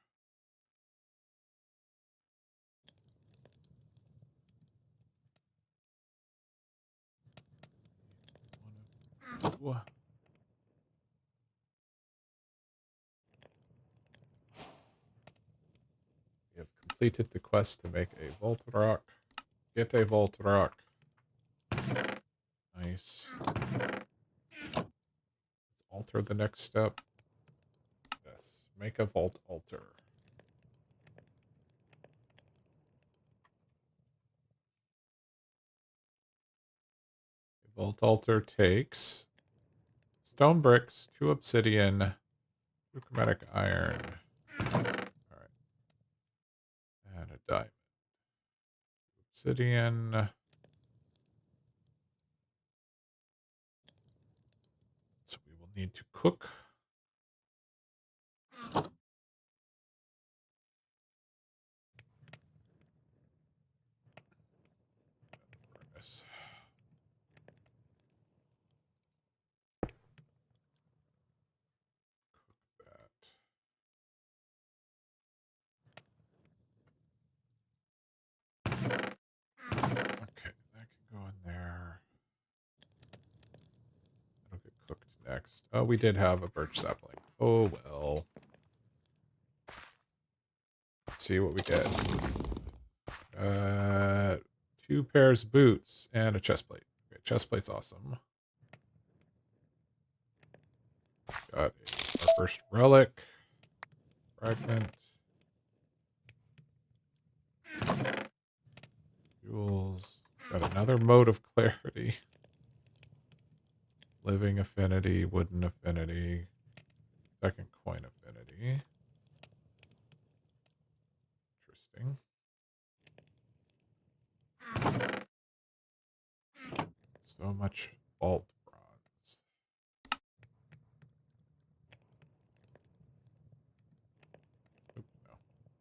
One. We have completed the quest to make a vault rock. Get a vault rock. Nice. Let's alter the next step. Yes. Make a vault altar. A vault altar takes stone bricks, 2 obsidian, 2 chromatic iron. Alright. And a diamond. Obsidian. So we will need to cook. Furnace. That. Okay, that can go in there. That'll get cooked next. Oh, we did have a birch sapling. Oh, well. Let's see what we get. 2 pairs of boots and a chest plate. Okay, chest plate's awesome. Got our first relic. Fragment. Jewels. Got another mode of clarity. Living affinity, wooden affinity, second coin affinity. Interesting. So much vault bronze. Oop, no,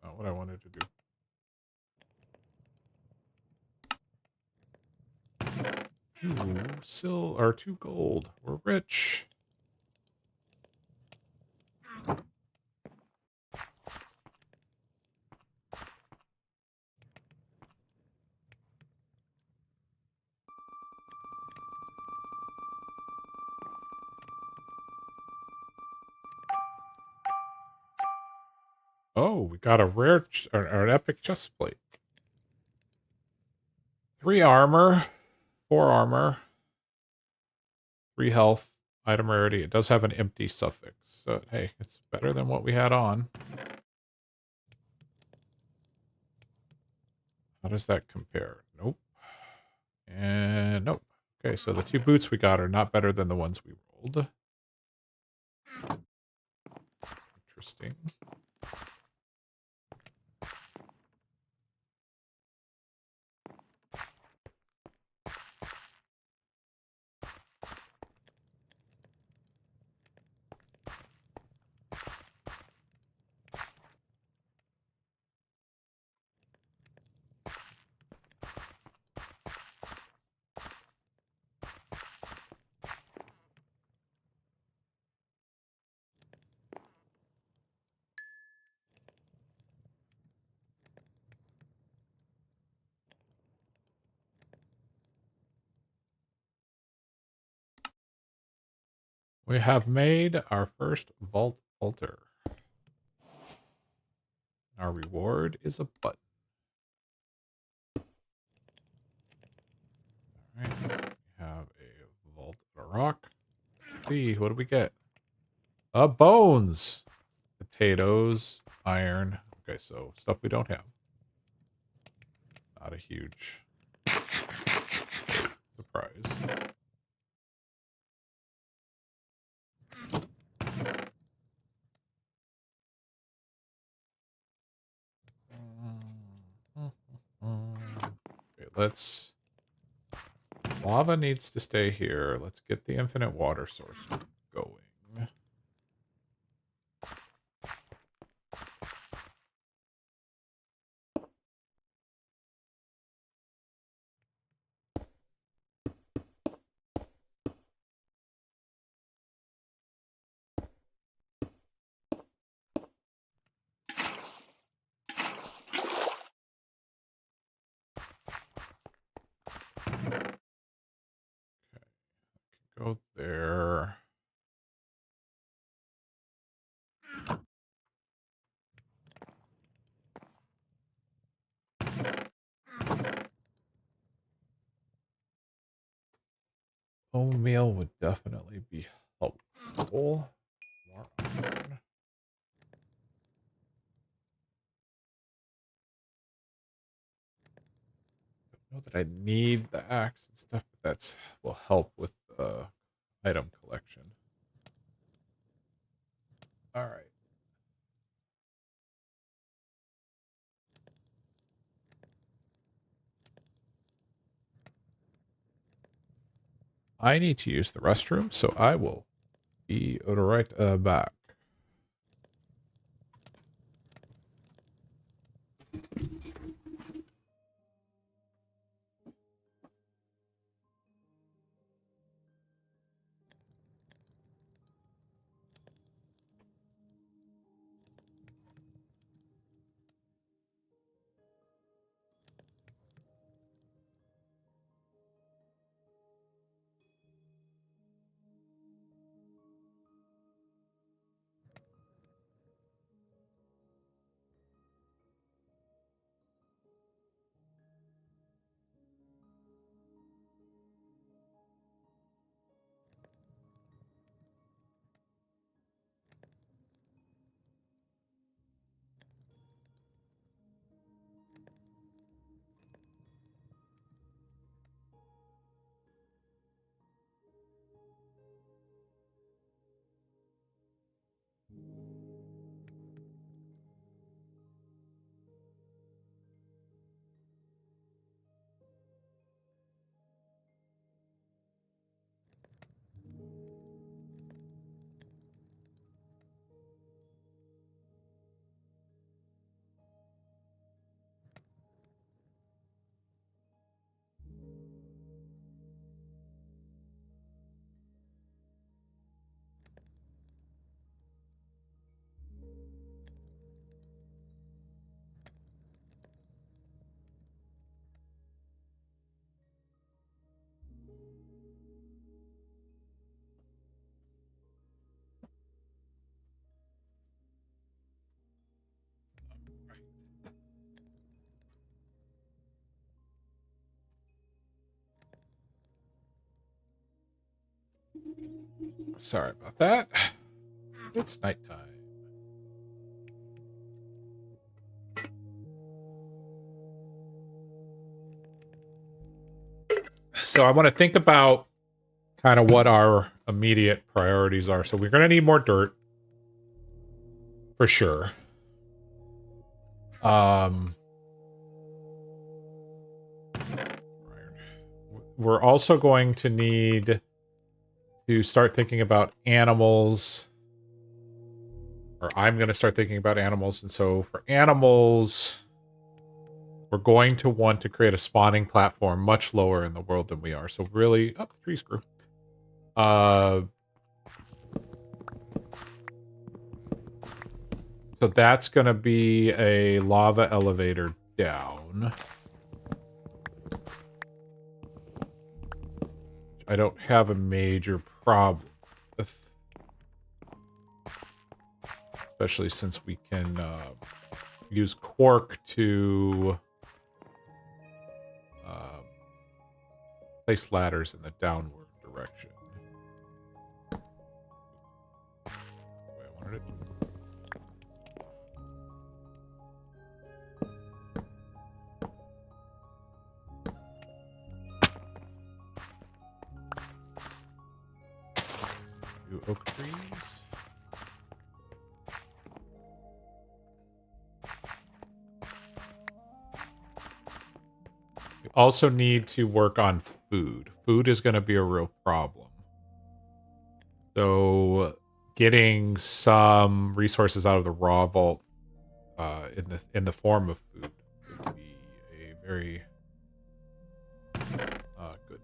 not what I wanted to do. Or 2 gold. We're rich. Oh, we got a rare or an epic chest plate. 3 armor, 4 armor, 3 health, item rarity. It does have an empty suffix. So, hey, it's better than what we had on. How does that compare? Nope. And nope. Okay, so the 2 boots we got are not better than the ones we rolled. Interesting. We have made our first vault altar. Our reward is a button. All right. We have a vault of a rock. Let's see, what do we get? Bones. Potatoes, iron. Okay, so stuff we don't have. Not a huge surprise. Okay, let's... Lava needs to stay here. Let's get the infinite water source going. Go there. Bone meal would definitely be helpful. More iron. I know that I need the axe and stuff, but that will help with the item collection. All right. I need to use the restroom, so I will be right back. Sorry about that. It's nighttime. So I want to think about kind of what our immediate priorities are. So we're going to need more dirt for sure. We're also going to need to start thinking about animals, or I'm going to start thinking about animals. And so for animals, we're going to want to create a spawning platform much lower in the world than we are. So really, the trees grew. So that's going to be a lava elevator down. I don't have a major problem with. especially since we can use quark to um, place ladders in the downward direction. The way I wanted it. Few oak trees. We also need to work on food. Food is going to be a real problem. So getting some resources out of the raw vault in the form of food would be a very good thing.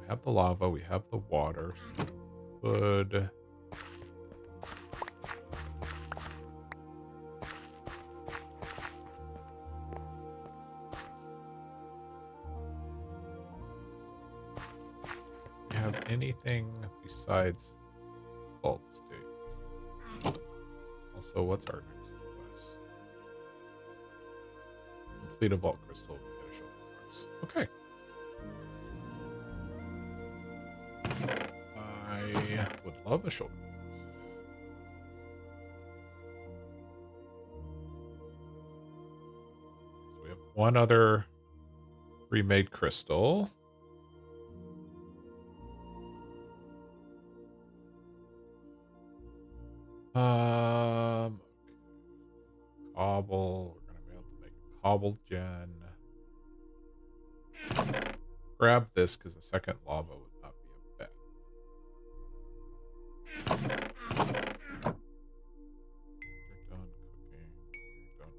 We have the lava, we have the water. Good. We have anything besides vault state? Also, what's our next quest? Complete a vault crystal. We get a shulker box. Okay. I would love a shulker box. So we have one other remade crystal. Cobble. We're gonna be able to make a cobble gen. Grab this because a second lava would not be a bad. We're done cooking. We're done.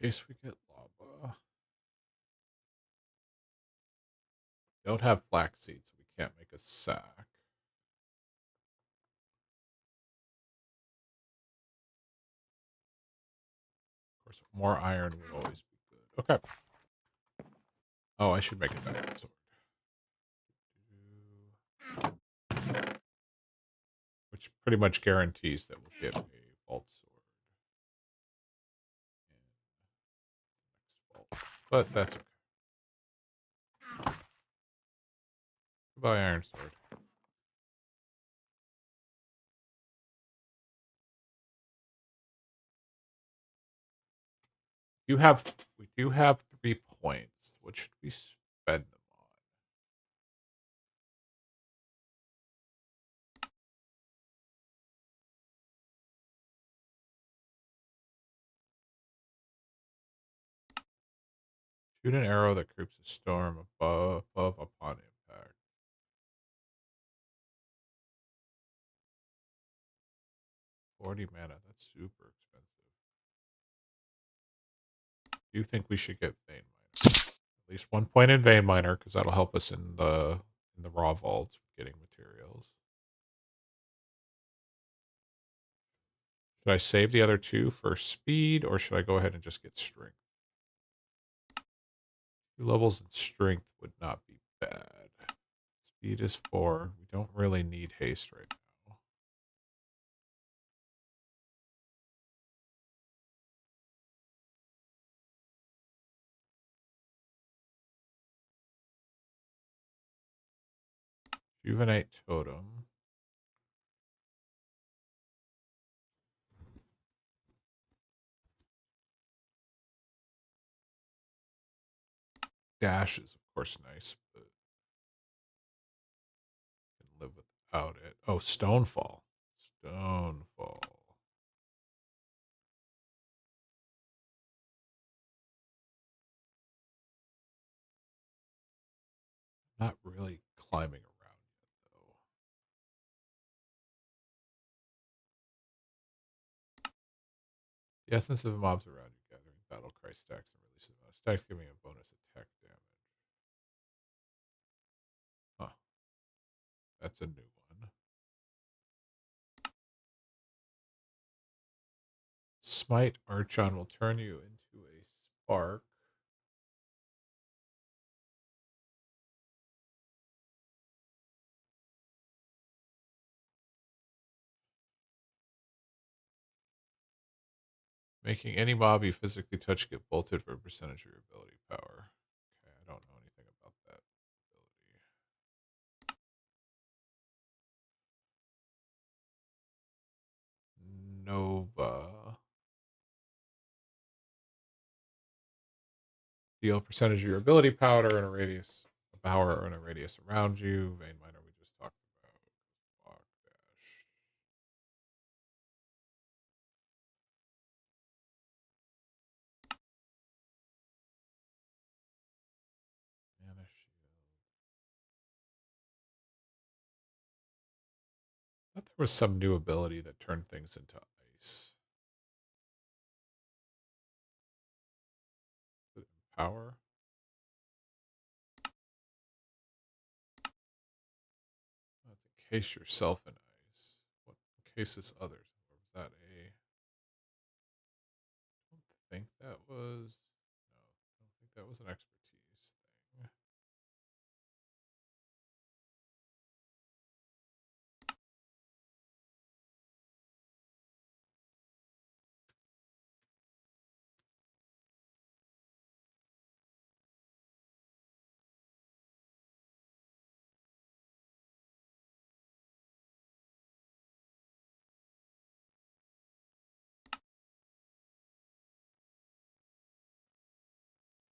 In case we get lava. Don't have flax seeds, so we can't make a sack. Of course, more iron would always be good. Okay. Oh, I should make a diamond sword. Which pretty much guarantees that we'll get a vault sword in next vault. But that's okay. Goodbye, iron sword. We do have 3 points. What should we spend them on? Shoot an arrow that creeps a storm above upon impact. $40 mana. That's super expensive. Do you think we should get vein miner? At least 1 point in vein miner, because that'll help us in the raw vault getting materials. Should I save the other 2 for speed, or should I go ahead and just get strength? 2 levels in strength would not be bad. Speed is 4. We don't really need haste right now. Juvenate totem. Dash is, of course, nice, but I can live without it. Oh, Stonefall. Stonefall. Not really climbing around yet, though. The essence of mobs around you, gathering battle cry stacks and releasing stacks, giving a bonus attack damage. Huh. That's a new one. Smite Archon will turn you into a spark. Making any mob you physically touch get bolted for a percentage of your ability power. Okay, I don't know anything about that ability. Nova. Deal percentage of your ability power in a radius around you. Vein miner we just talked about. Block dash. Mana shield. I thought there was some new ability that turned things into ice. Power. That's encase yourself in ice. What encases others? Or was that a? I don't think that was. No, I don't think that was an expertise thing.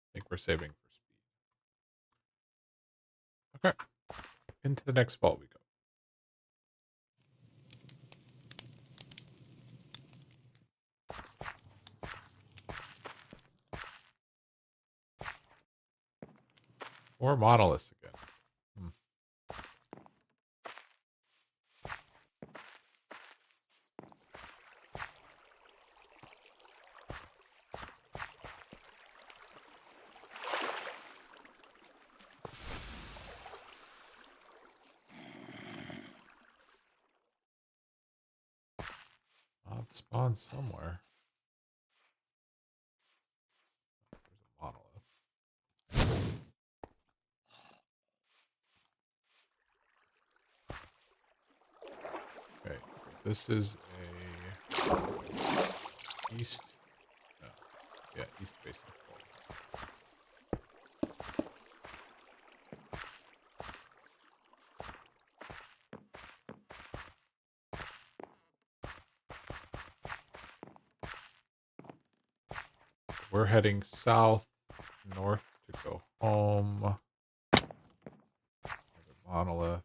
I think we're saving for speed. Okay. Into the next vault we go. Or monoliths again. Mob spawns somewhere. There's a monolith. Okay, this is a east. No, yeah, east facing vault. We're heading south, north to go home. Another monolith.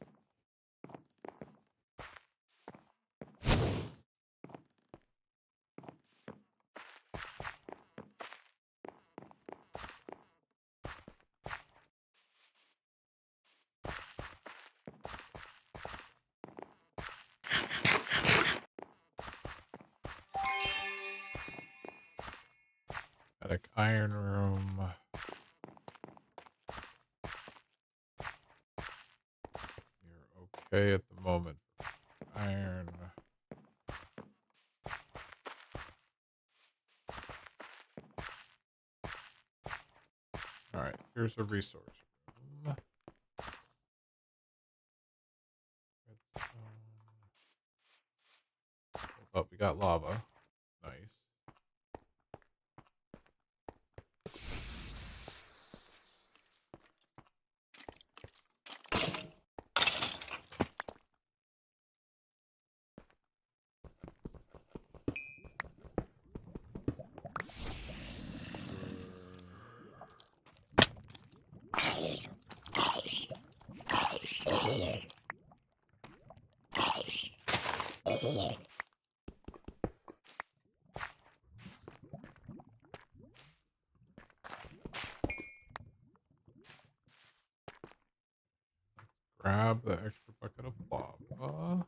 Attic iron room. You're okay at the moment. Iron. Alright, here's a resource room. Oh, we got lava. Nice. Grab the extra bucket of lava.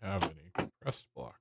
Have any compressed blocks?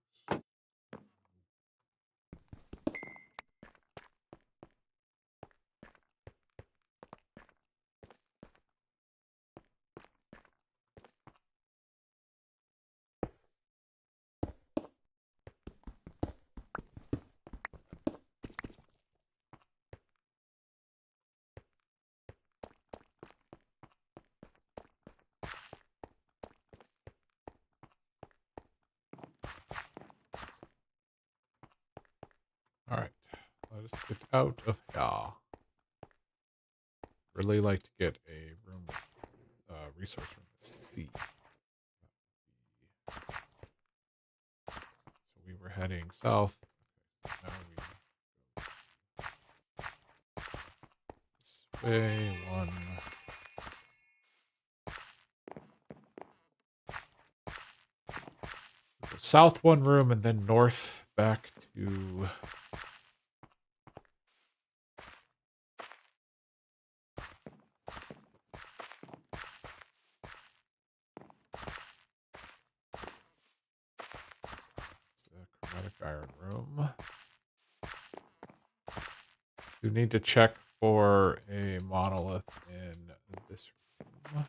All right, let us get out of here. Really like to get a room, resource room at sea. So we were heading south. Okay, now we go this way. One. Go south one room and then north back to. Chromatic iron room. You need to check for a monolith in this room.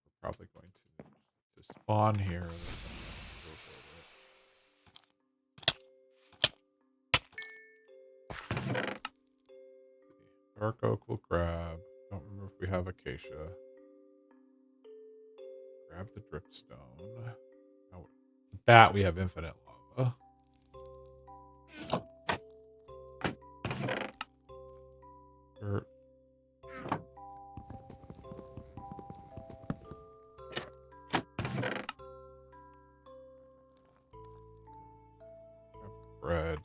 We're probably going to spawn here. Dark oak will grab. Don't remember if we have acacia. Grab the dripstone. Oh, that we have infinite lava. Dirt. Bread.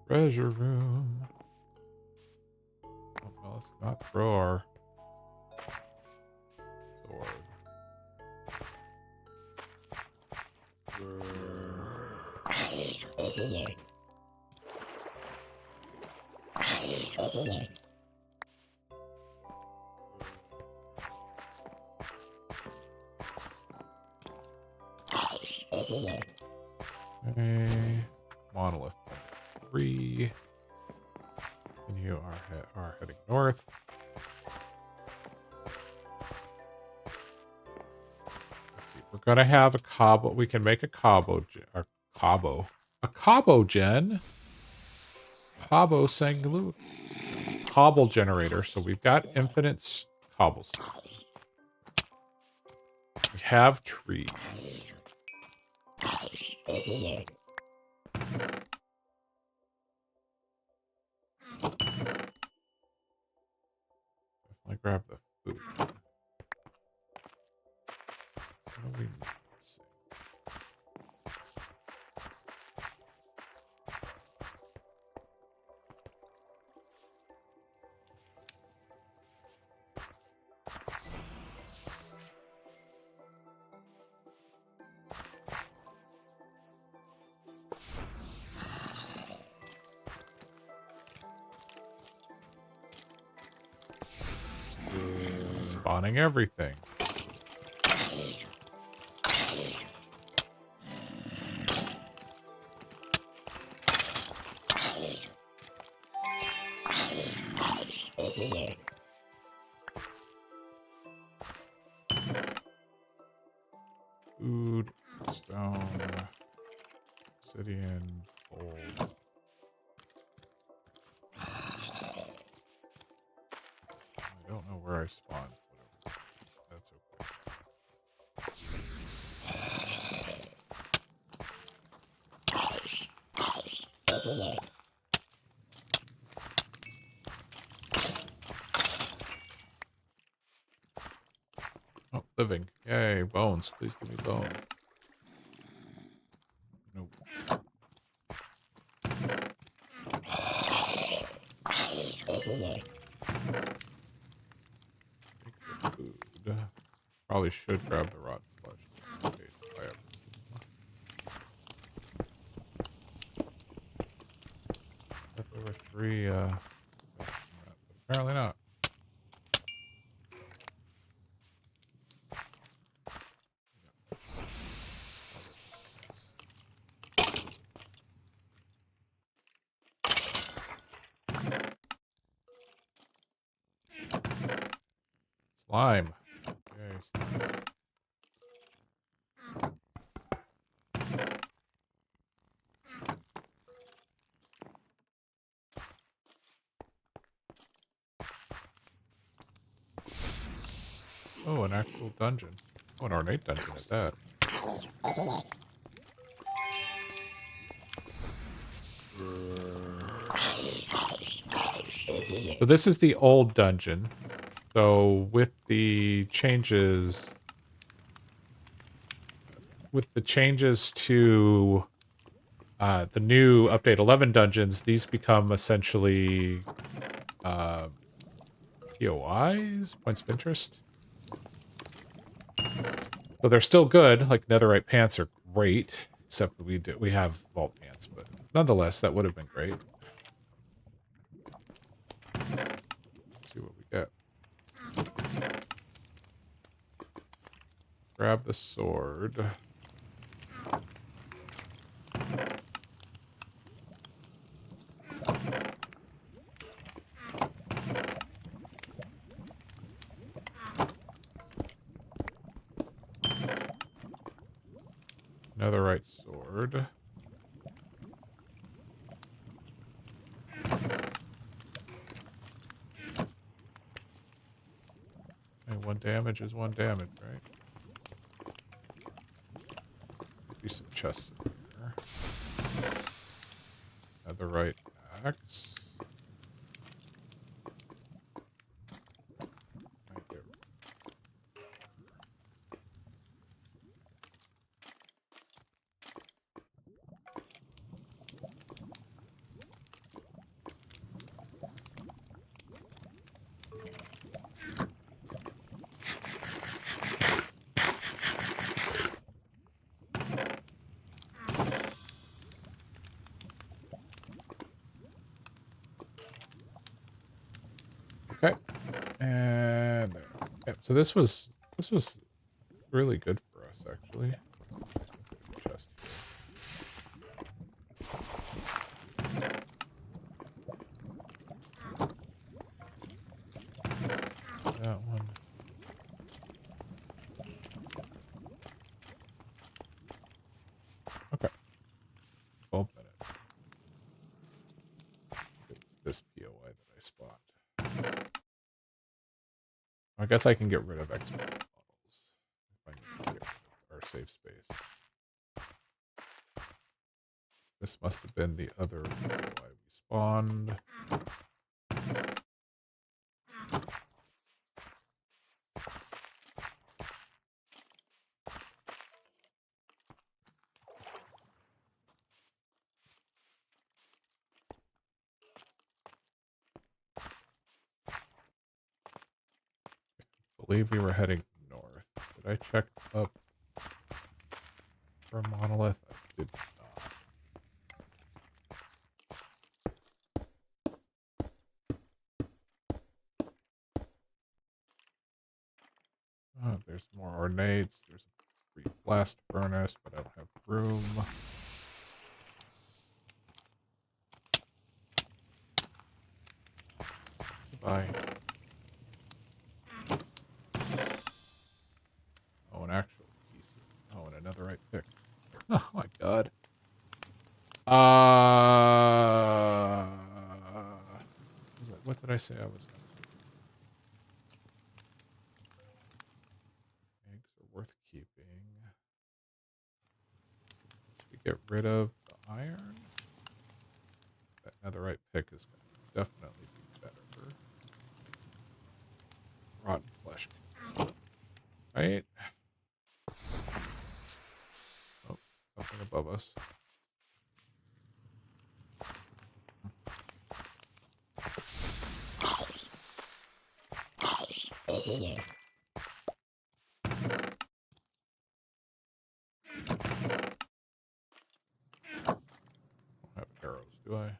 Treasure room. Oh, well, let's not throw our sword. Okay. Monolith 3. And you are heading north. Let's see. We're gonna have a Cabo. We can make a Cabo gen. Cabo Sanglu. Cobble generator. So we've got infinite cobblestone. We have trees. Definitely grab the food. What do we need? Let's see. Spawning everything. Food, stone, obsidian, gold. I don't know where I spawned. Whatever. That's okay. Oh, living. Yay, bones. Please give me bones. Nope. Food. Probably should grab the rotten flesh. In case I have. Thought there were 3, apparently not. Slime. Yay, slime. Oh, an actual dungeon. Oh, an ornate dungeon at that. So this is the old dungeon. So with the changes to the new update 11 dungeons, these become essentially POIs, points of interest. So they're still good. Like netherite pants are great, except we have vault pants, but nonetheless, that would have been great. Let's see what we get. Grab the sword. Netherite sword. And 1 damage is 1 damage, right? Maybe some chests in here. Netherite axe. Right there. Okay. And there. Yep, so this was really good for us actually. Chest here. That one. Okay. 12 minutes. It's this POI that I spawned. I guess I can get rid of export models if I need to get rid of our safe space. This must have been the other why we spawned. I believe we were heading north. Did I check up for a monolith? I did not. Oh, there's more ornates. There's a free blast furnace, but I don't have room. Goodbye. Oh, an actual piece. Oh, and another right pick. Oh my god. What did I say I was gonna do? Eggs are worth keeping. Once we get rid of the iron, that netherite pick is going to definitely be better. Rotten flesh. Right? Oh, something above us. I don't have arrows, do I? No.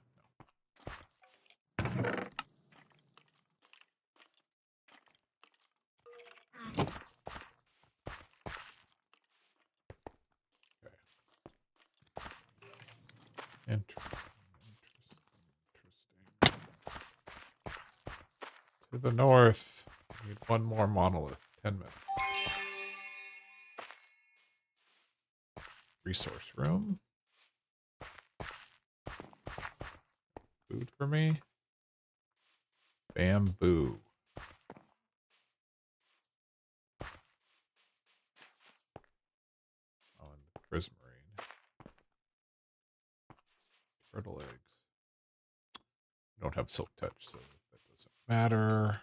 Okay. Interesting. To the north. We need one more monolith. 10 minutes. Resource room. Food for me. Bamboo. Oh, and the prismarine. Turtle eggs. I don't have silk touch, so that doesn't matter.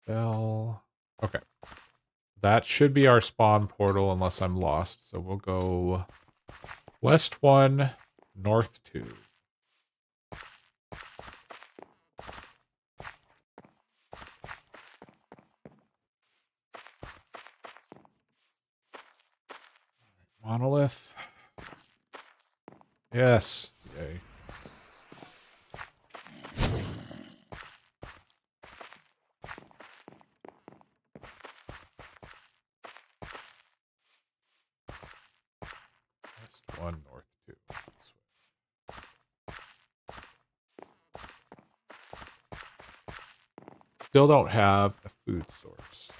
Bell. Okay. That should be our spawn portal unless I'm lost. So we'll go west 1, north 2. Monolith. Yes. Yay. West 1, north 2. Still don't have a food source.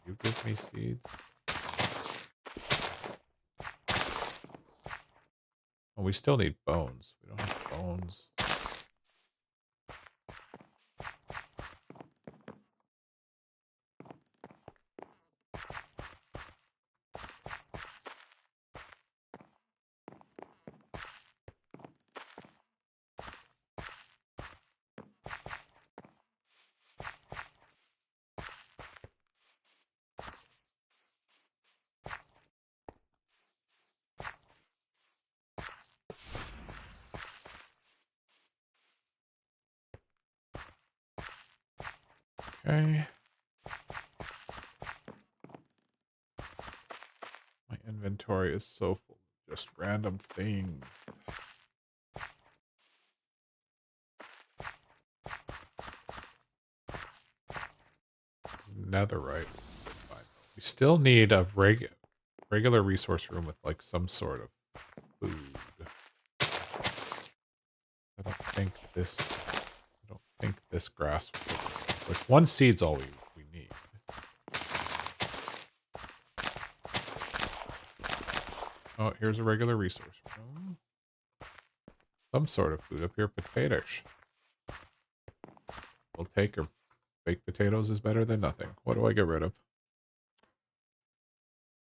You give me seeds. Oh, we still need bones. We don't have bones. Okay. My inventory is so full of just random things. Netherite. We still need a regular resource room with like some sort of food. I don't think this grass it's like one seed's all we need. Oh, here's a regular resource room. Some sort of food up here. Potatoes. We'll take her. Baked potatoes is better than nothing. What do I get rid of?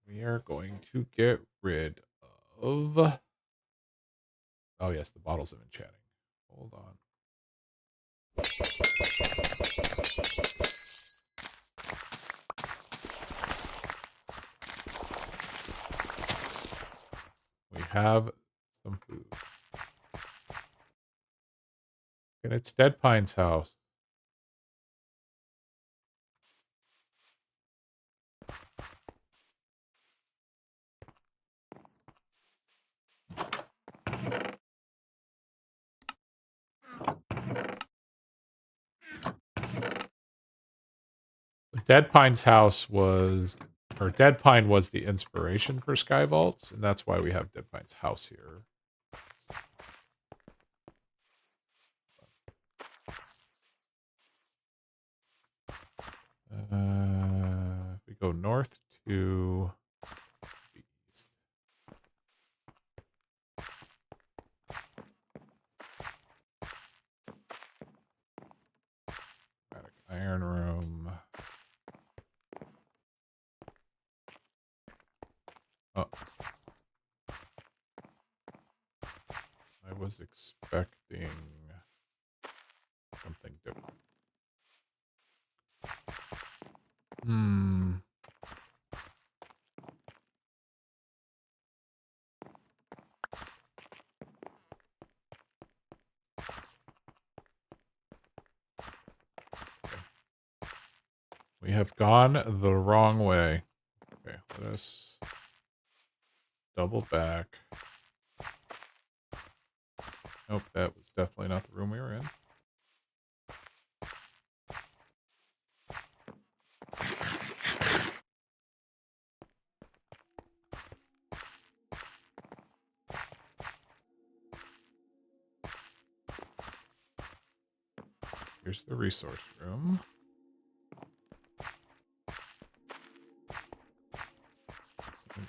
We are going to get rid of... Oh, yes, the bottles have been chatting. Hold on. We have some food. And it's Dead Pine's house. Dead Pine's house was... Or Dead Pine was the inspiration for SkyVault, and that's why we have Dead Pine's house here. If we go north to the east. Iron room. Oh. I was expecting something different. We have gone the wrong way. Okay, let us double back. Nope, that was definitely not the room we were in. Here's the resource room. Go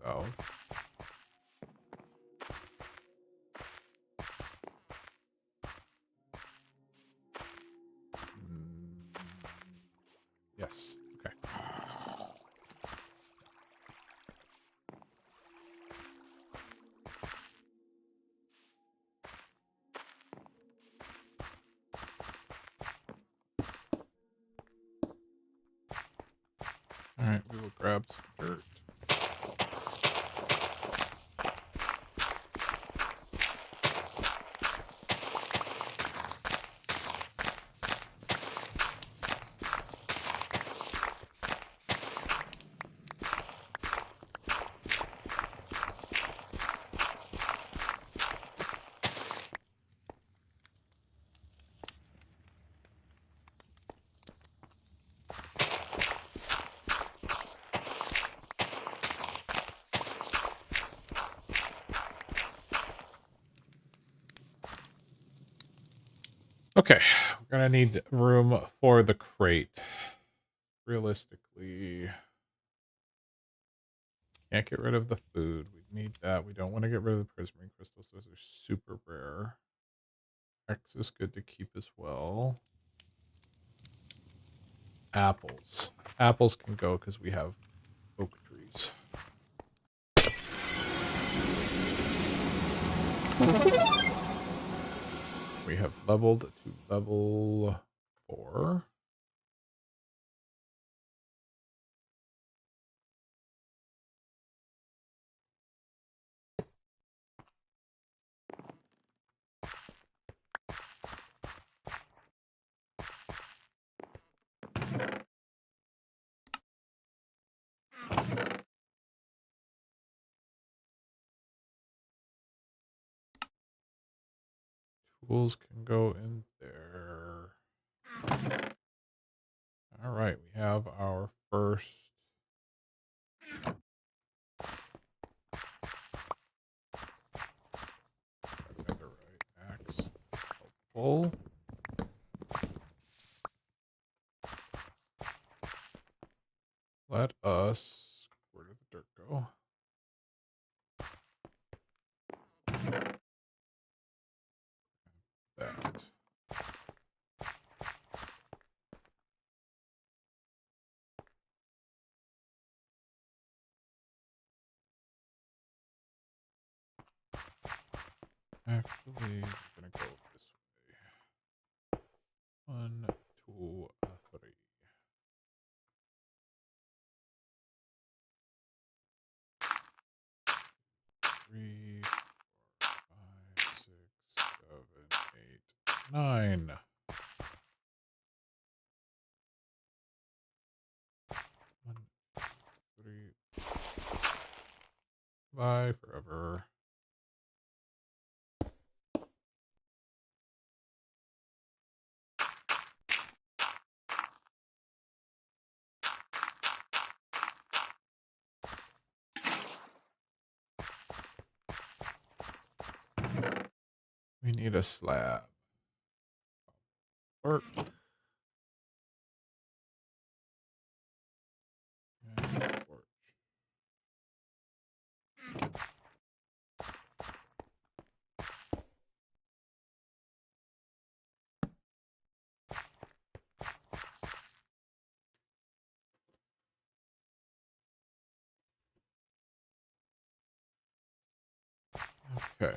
south. Yes. Okay. All right, we will grab some dirt. Okay, we're gonna need room for the crate. Realistically, can't get rid of the food. We need that. We don't want to get rid of the prismarine crystals. Those are super rare. X is good to keep as well. Apples. Apples can go because we have oak trees. We have leveled to level 4. Tools can go in there. All right, we have our first netherite axe. Helpful. Let us... Where did the dirt go? Actually, we're gonna go this way. 1, 2, 3. 3, 4, 5, 6, 7, 8, 9. 1, 3. Bye forever. We need a slab. Work. And torch. Okay.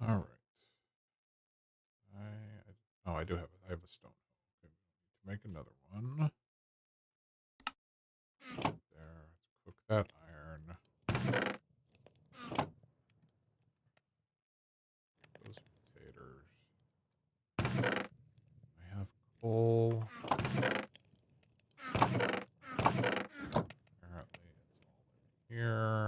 All right. Oh, I do have it. I have a stone. Okay, we need to make another one. There. Let's cook that iron. Those potatoes. I have coal. Apparently, it's all in here.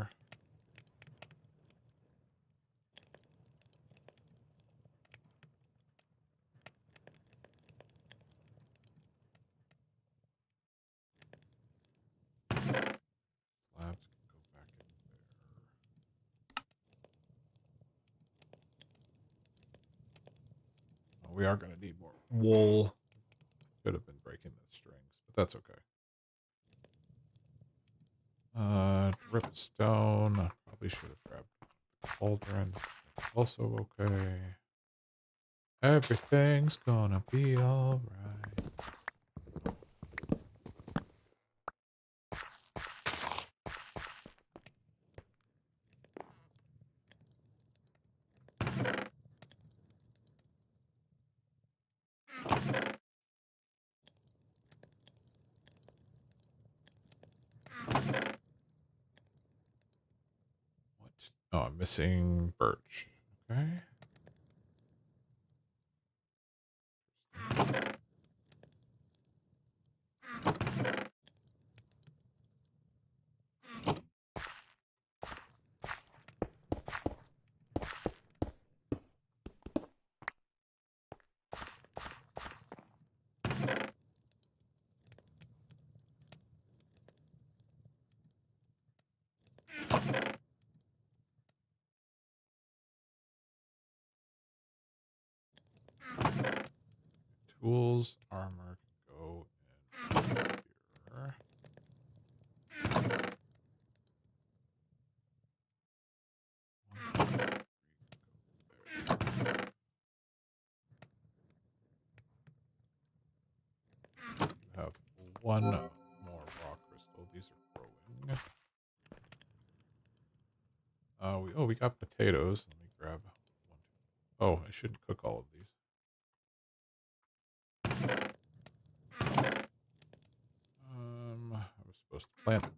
Slabs can go back in there. Oh, we are going to need more wool. Could have been breaking the strings, but that's okay. Dripstone. Probably should have grabbed the cauldron. That's also okay. Everything's gonna be alright. What? Oh, I'm missing birch. Okay. Tools, armor can go in here. You have one more rock crystal. These are growing. We got potatoes. Let me grab one. Oh, I shouldn't cook all of these. I was supposed to plant them.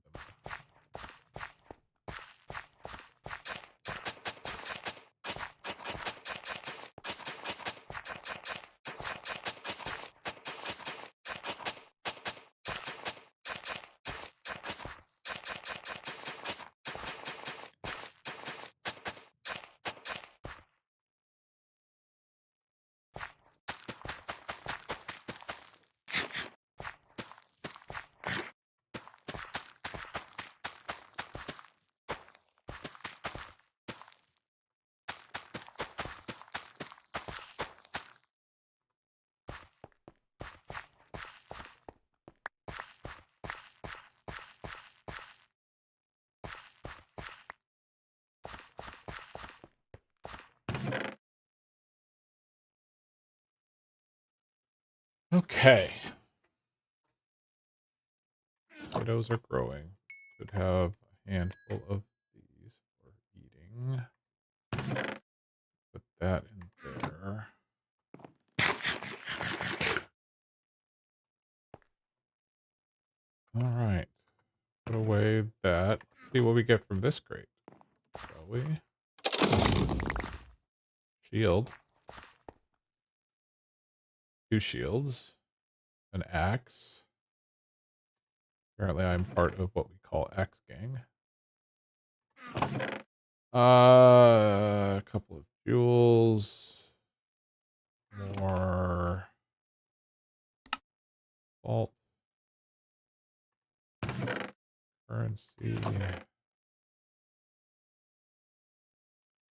Okay. Potatoes are growing. Should have a handful of these for eating. Put that in there. All right. Put away that. See what we get from this crate, shall we? Shield. 2 shields. An axe. Apparently I'm part of what we call Axe Gang. A couple of jewels. More vault. Currency.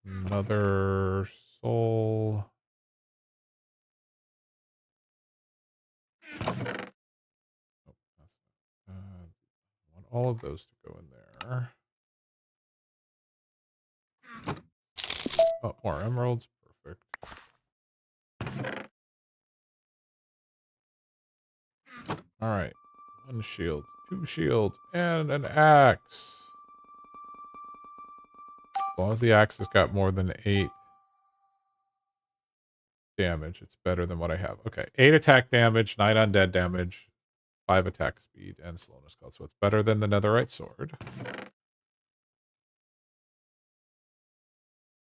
Another soul. Oh, I want all of those to go in there. Oh, more emeralds. Perfect. All right. 1 shield, 2 shields, and an axe. As long as the axe has got more than 8 damage, it's better than what I have. Okay, 8 attack damage, 9 undead damage, 5 attack speed, and slowness cost. So it's better than the netherite sword.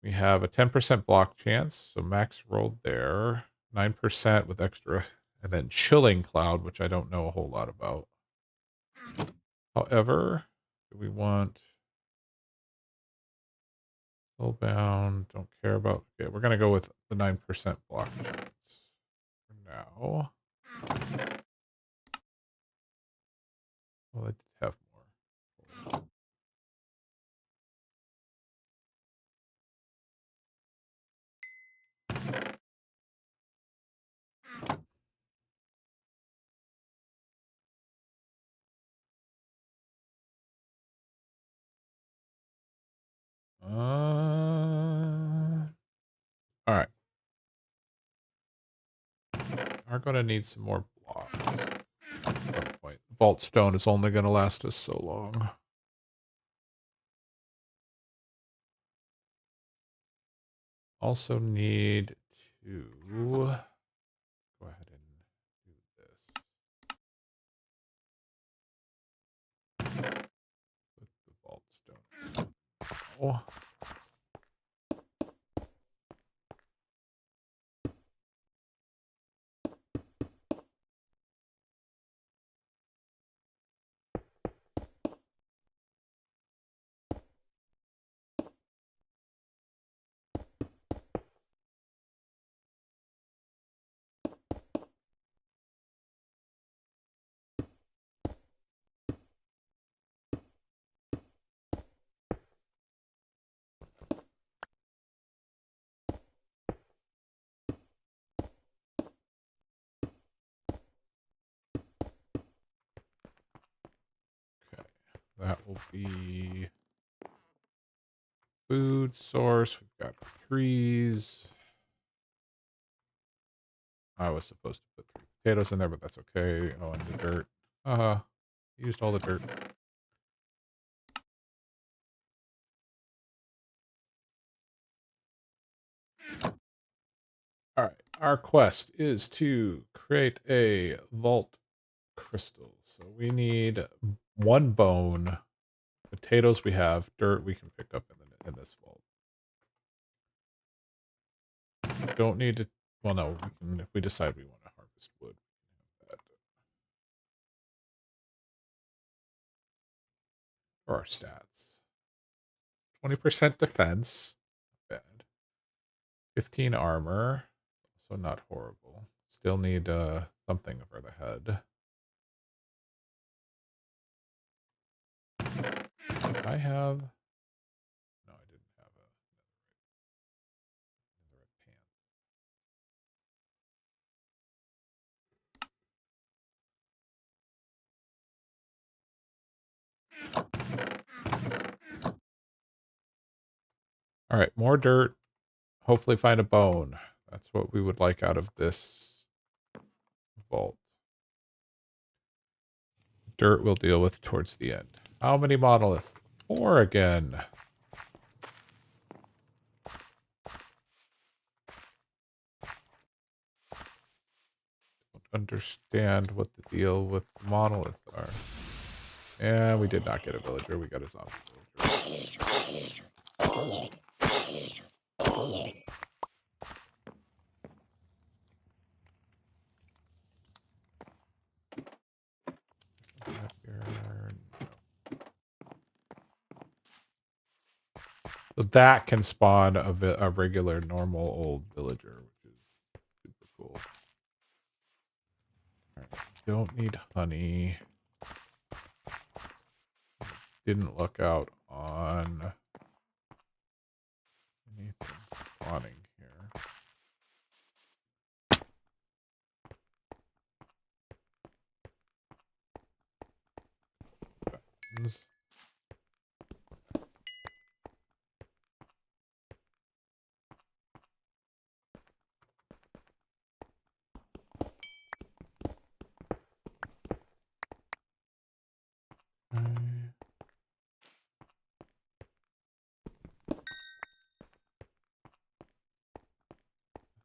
We have a 10% block chance, so max rolled there. 9% with extra, and then chilling cloud, which I don't know a whole lot about. However, do we want spellbound? Don't care about. Okay, we're gonna go with the 9% block chance for now. Well, I did have more. All right. Are gonna need some more blocks at some point. Vault stone is only gonna last us so long. Also need to go ahead and do this. Put the vault stone. Oh. Okay. That will be food source. We've got trees. I was supposed to put 3 potatoes in there, but that's okay. Oh, and the dirt. Used all the dirt. All right. Our quest is to create a vault crystal. So we need 1 bone. Potatoes we have. Dirt we can pick up in this vault. Don't need to. Well, no. We can, if we decide we want to harvest wood. For our stats. 20% defense. Not bad. 15 armor. Also not horrible. Still need something for the head. I have. No, I didn't have a pan. All right, more dirt. Hopefully find a bone. That's what we would like out of this vault. Dirt we'll deal with towards the end. How many monoliths? 4 again. Don't understand what the deal with the monoliths are. And we did not get a villager. We got a zombie villager. So that can spawn a regular, normal, old villager, which is super cool. All right, don't need honey. Didn't look out on anything spawning here. Buttons.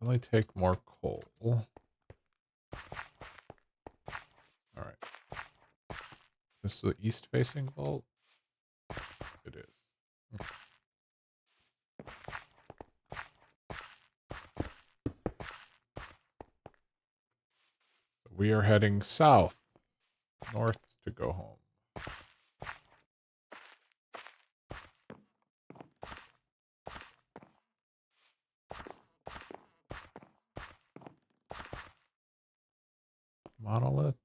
Only take more coal. All right. This is the east-facing vault. It is. Okay. We are heading south, north to go home. Monolith.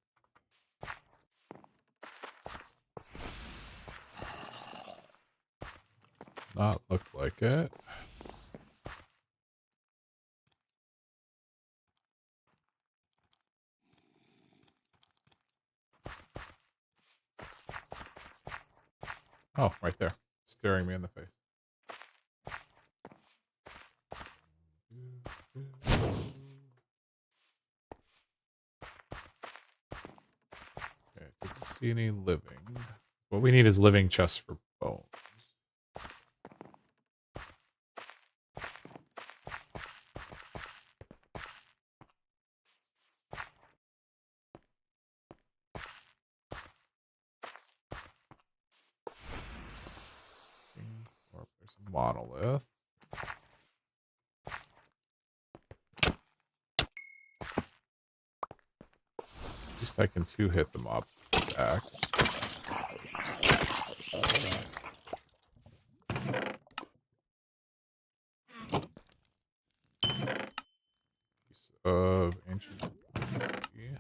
Not look like it. Oh, right there. Staring me in the face. Okay, didn't see any living. What we need is living chests for bones. Or there's a monolith. At least I can two-hit the mobs with this axe. Piece of ancient tea.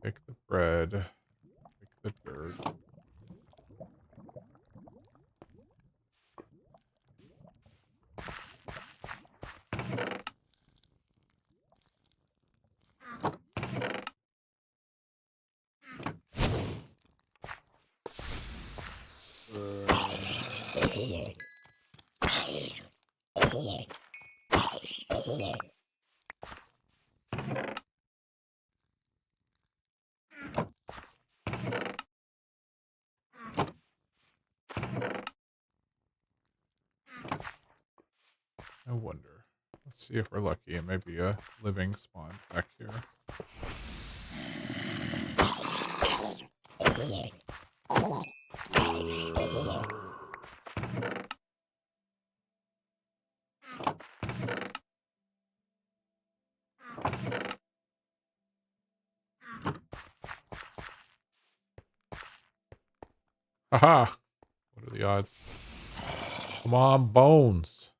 Pick the bread. Pick the dirt. I wonder. Let's see if we're lucky. It may be a living spawn back here. Haha! What are the odds? Come on, bones!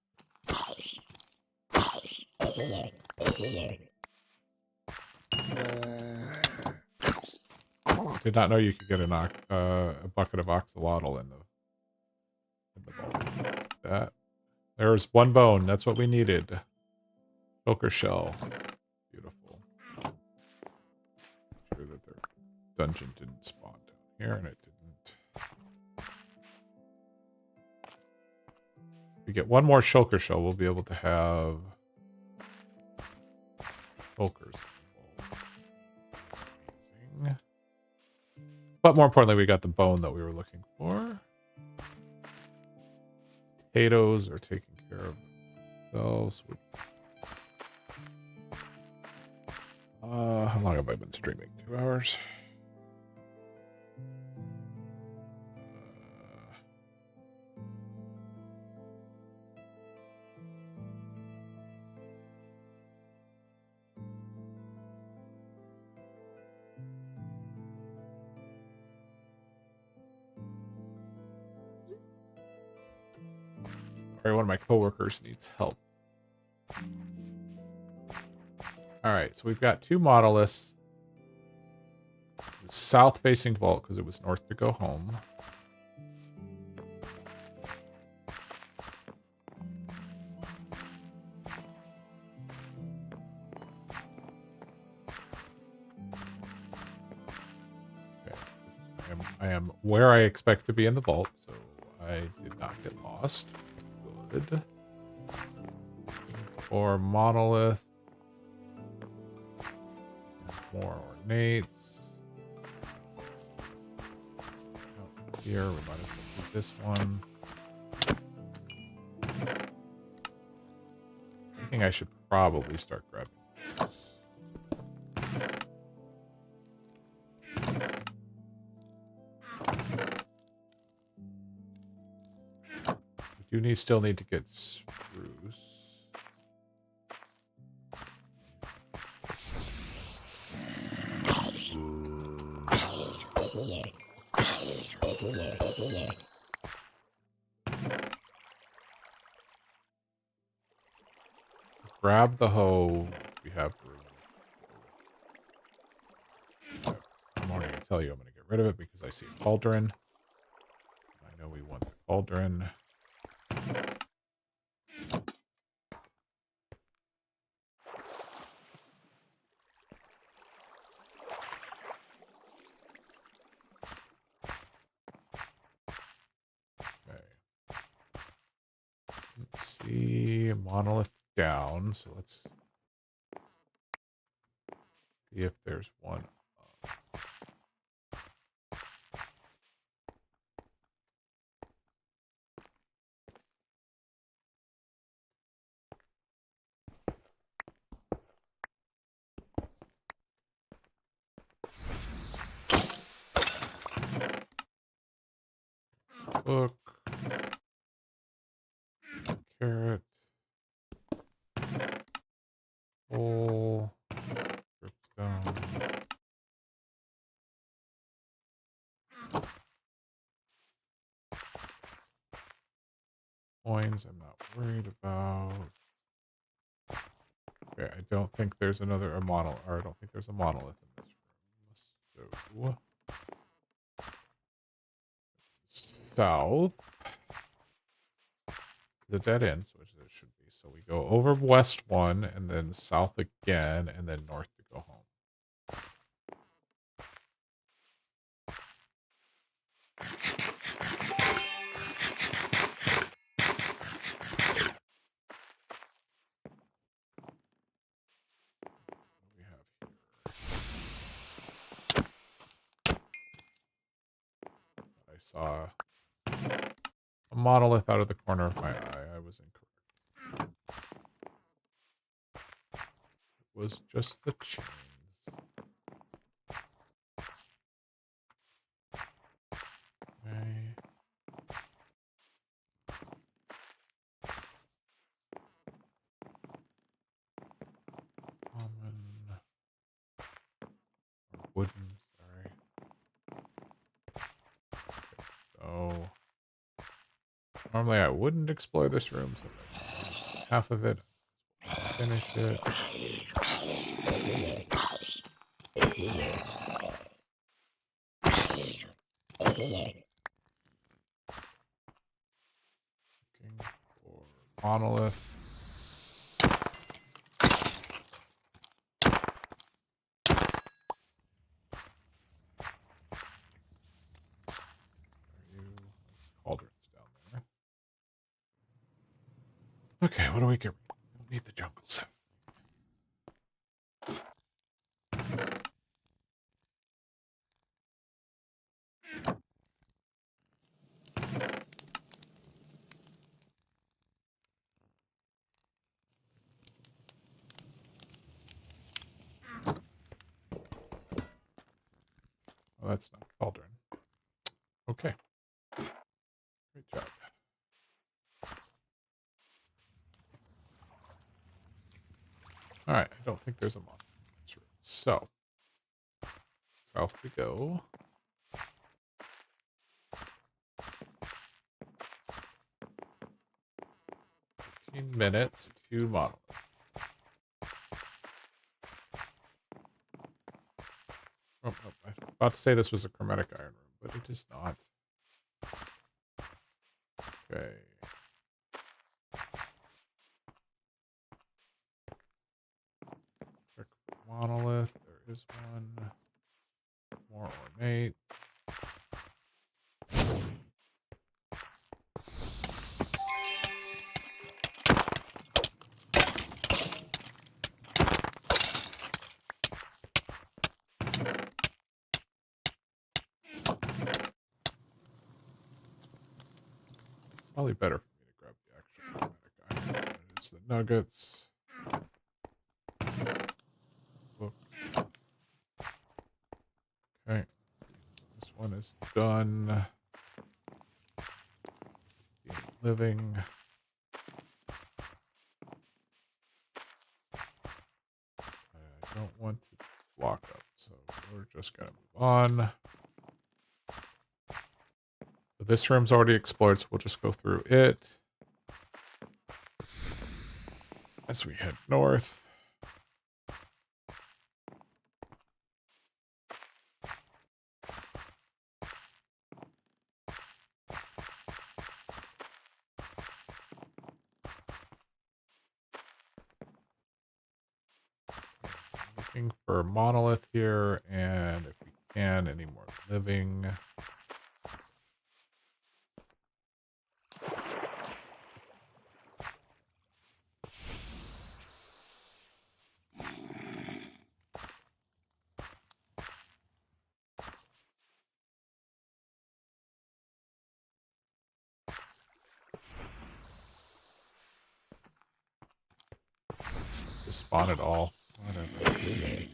Did not know you could get a bucket of oxalotl in the bowl. That there's one bone. That's what we needed. Poker shell. Beautiful. Sure that their dungeon didn't spawn down here, and it didn't. we get one more shulker shell, we'll be able to have shulkers. Amazing. But more importantly, we got the bone that we were looking for. Potatoes are taken care of themselves. How long have I been streaming? 2 hours? One of my coworkers needs help. All right, so we've got 2 monoliths. South-facing vault because it was north to go home. Okay, I am where I expect to be in the vault, so I did not get lost. Good. Or monolith. More ornates. Out here, we might as well do this one. I think I should probably start grabbing those. We do still need to get spruce. Grab the hoe. We have room. I'm already going to tell you I'm going to get rid of it because I see a cauldron. I know we want the cauldron. Okay. Let's see. Monolith down. So let's see if there's one up. Book. Carrot. Hole. Dripstone. Coins I'm not worried about. Okay, I don't think there's a monolith, or I don't think there's a monolith in this room. So south. The dead end, which it should be. So we go over west one, and then south again, and then north to go home. What do we have here? I saw a monolith out of the corner of my eye. I was incorrect. It was just the chains. Okay. Common. Or wooden, sorry. Okay, so normally I wouldn't explore this room, so half of it. Finish it. Looking for monolith. Cauldrons down there. Okay, what do we get? We don't need the jungles. Well, that's not cauldron. Okay. Great job. All right, I don't think there's a monster in this room. So, south we go. 15 minutes to monolith. Oh, no, I was about to say this was a chromatic iron room, but it is not. Okay. Check monolith. There is one. More ornate. Probably better for me to grab the actual chromatic iron. It's the nuggets. Look. Okay. This one is done. Living. I don't want to block up, so we're just going to move on. But this room's already explored, so we'll just go through it as we head north. Looking for a monolith here, and if we can, any more living. Just spawn it all. Whatever. Okay.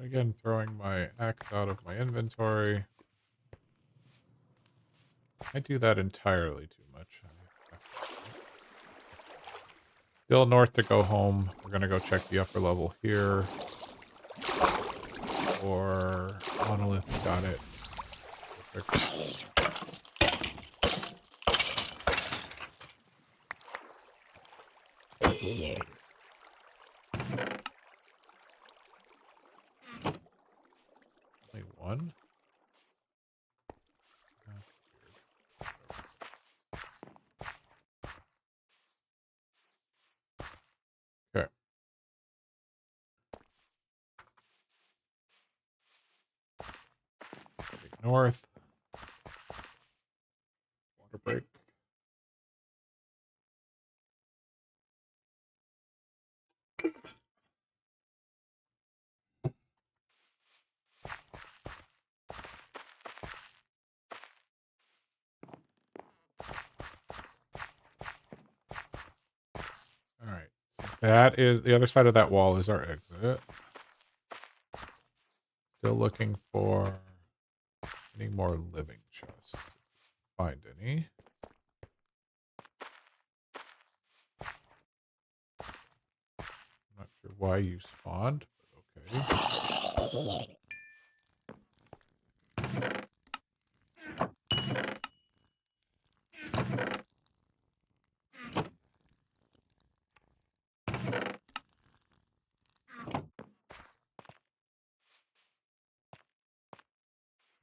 Again, throwing my axe out of my inventory. I do that entirely too much. Still north to go home. We're going to go check the upper level here. Or monolith, got it. Perfect. Only one? That's weird. Okay. Heading north. Water break. That is the other side of that wall is our exit. Still looking for any more living chests. Find any. Not sure why you spawned, but okay.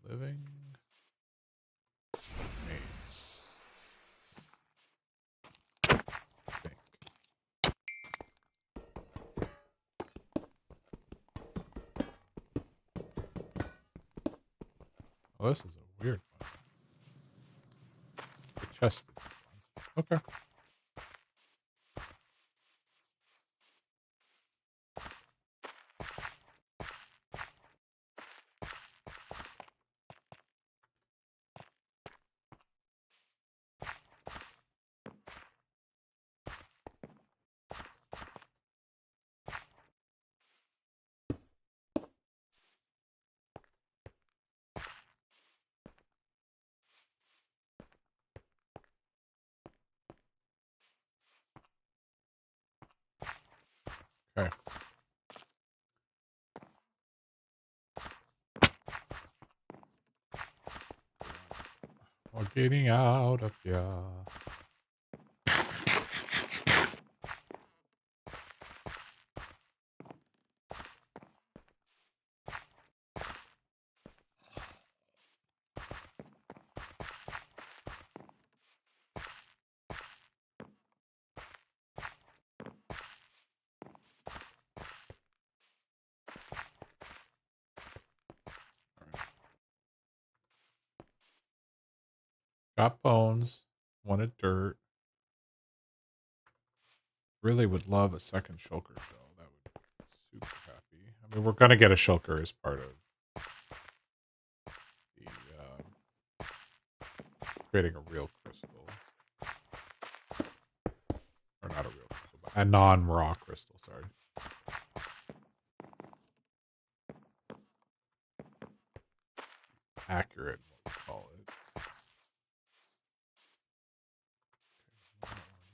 Living. Oh, this is a weird one. The chest is one. Okay. Okay. We're getting out of here. Got bones. Wanted dirt. Really would love a second shulker shell. That would be super happy. I mean, we're going to get a shulker as part of the creating a real crystal. Or not a real crystal, but a non-raw crystal, sorry. Accurate, what we call it.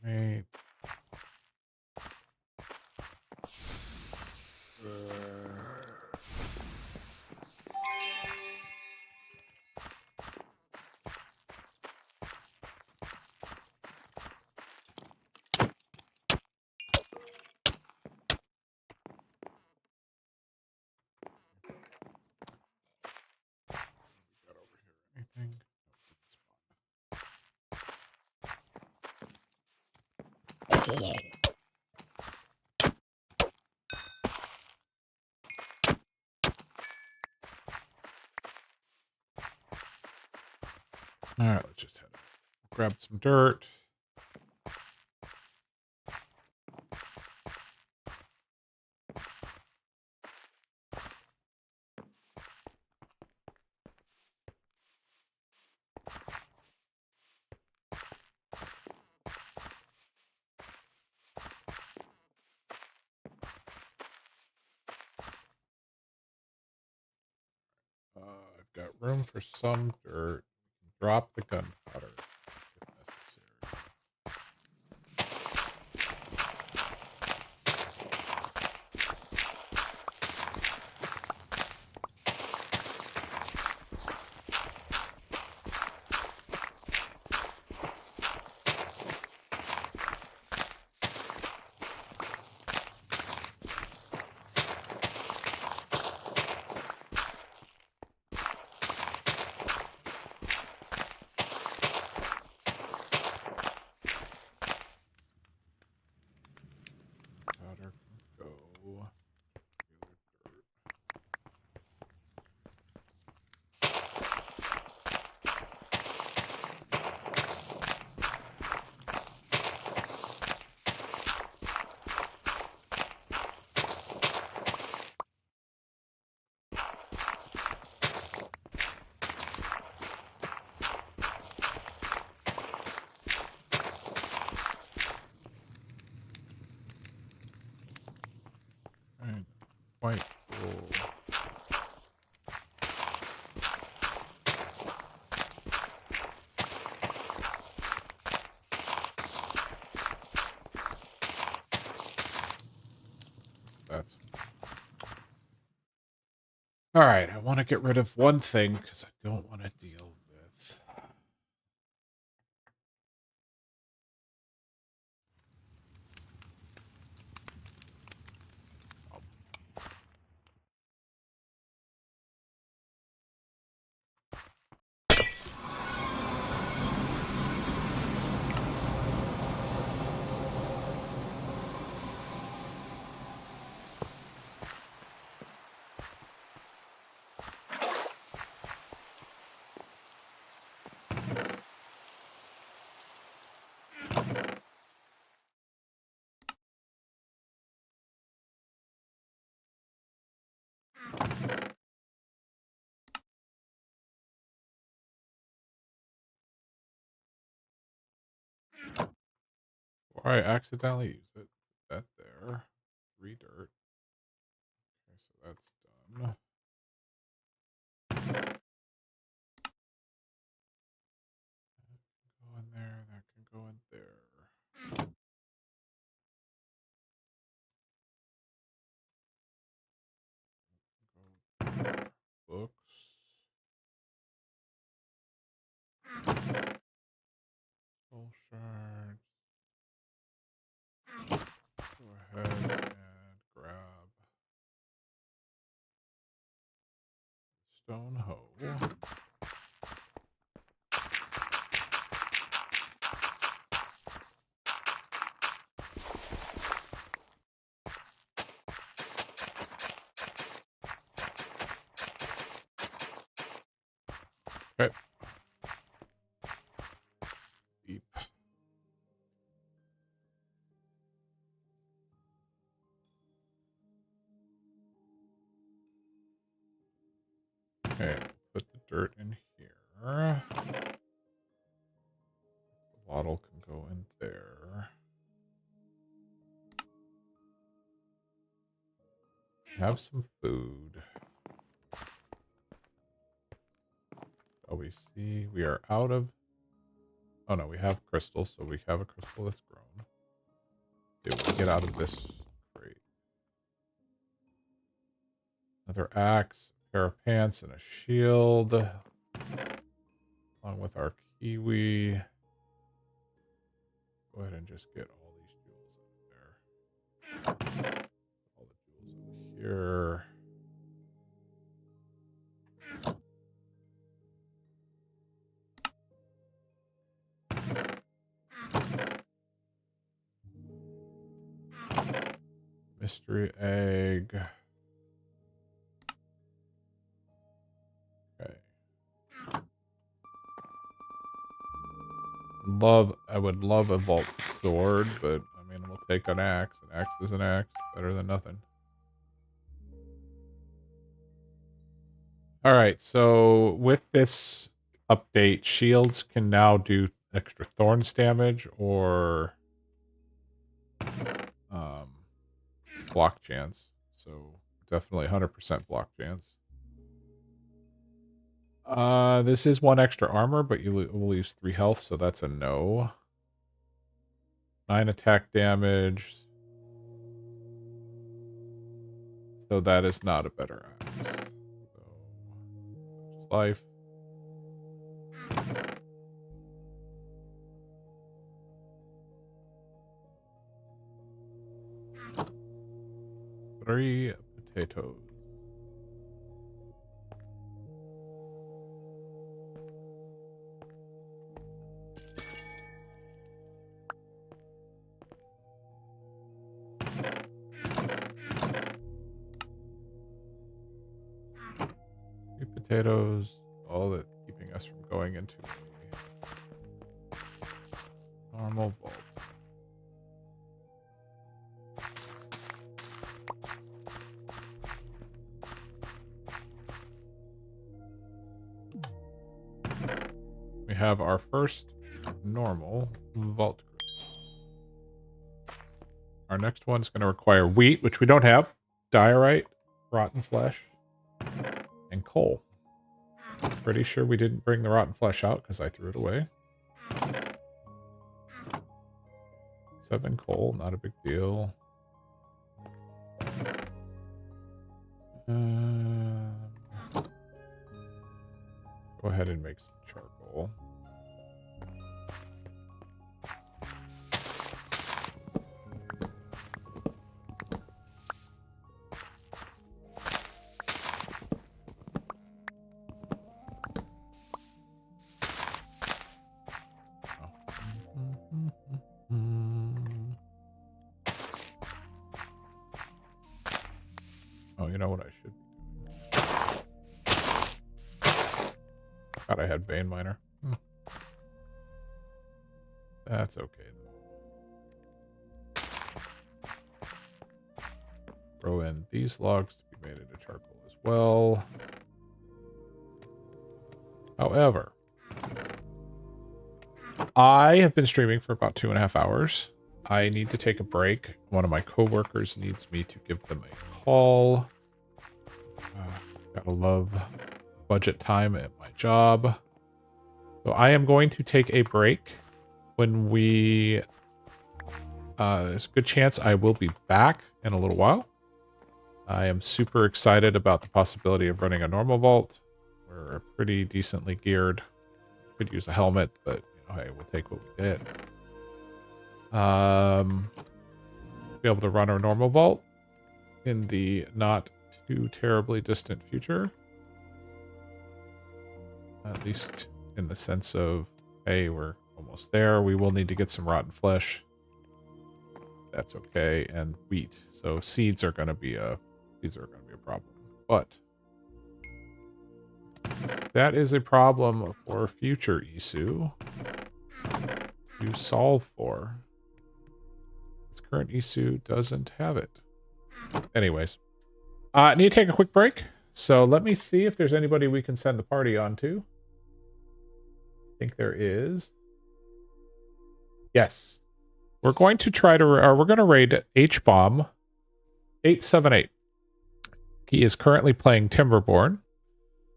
Okay, anything? All right, let's just head out. Grab some dirt. I've got room for some dirt. Drop the gunpowder if necessary. quite full. That's all right. I want to get rid of one thing because I don't want to deal with. Or I accidentally use it. That there. Redirt. Okay, so that's done. Go in there. That can go in there. Go books. Soul shards. Go ahead and grab stone hoe. Okay. Deep. Okay, put the dirt in here. The bottle can go in there. Have some food. Oh, we see we are out of. Oh no, we have crystal, so we have a crystal that's grown. See what we get out of this crate. Another axe, a pair of pants, and a shield. Along with our kiwi. Go ahead and just get all these jewels out of there. All the jewels over here. Mystery egg. Okay. I would love a vault sword, but I mean, we'll take an axe. An axe is an axe. Better than nothing. All right. So with this update, shields can now do extra thorns damage or block chance. So definitely 100% block chance. This is one extra armor, but you will lose 3 health, so that's a no. 9 attack damage. So that is not a better axe. So, just life. Three potatoes. Potatoes, all that keeping us from going into normal vault. We have our first normal vault crystal. Our next one's going to require wheat, which we don't have. Diorite, rotten flesh, and coal. Pretty sure we didn't bring the rotten flesh out because I threw it away. 7 coal, not a big deal. Go ahead and make some charcoal. Oh, you know what I should be doing? God, I had vein miner. That's okay, though. Throw in these logs to be made into charcoal as well. However, I have been streaming for about 2.5 hours. I need to take a break. One of my coworkers needs me to give them a call. Gotta love budget time at my job. So I am going to take a break. When we... there's a good chance I will be back in a little while. I am super excited about the possibility of running a normal vault. We're pretty decently geared. Could use a helmet, but you know, hey, we'll take what we get. Be able to run our normal vault in the not too terribly distant future. At least in the sense of, hey, we're almost there. We will need to get some rotten flesh. That's okay, and wheat. So seeds are going to be a problem. But that is a problem for future Isu to solve for. This current Isu doesn't have it. Anyways, I need to take a quick break. So let me see if there's anybody we can send the party on to. I think there is. Yes. We're going to try to, or we're going to raid H-Bomb 878. He is currently playing Timberborn.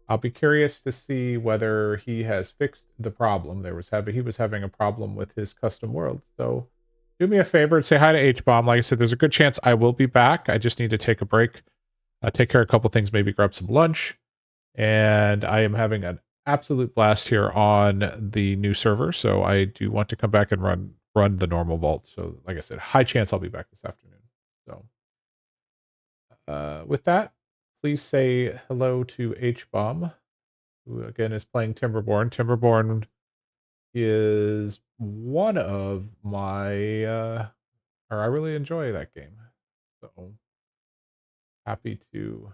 I'll be curious to see whether he has fixed the problem. He was having a problem with his custom world. So do me a favor and say hi to H-Bomb. Like I said, there's a good chance I will be back. I just need to take a break. Take care of a couple things, maybe grab some lunch. And I am having an absolute blast here on the new server. So I do want to come back and run the normal vault. So like I said, high chance I'll be back this afternoon. So with that, please say hello to H-Bomb, who again is playing Timberborn. Timberborn is one of my, or I really enjoy that game. So happy to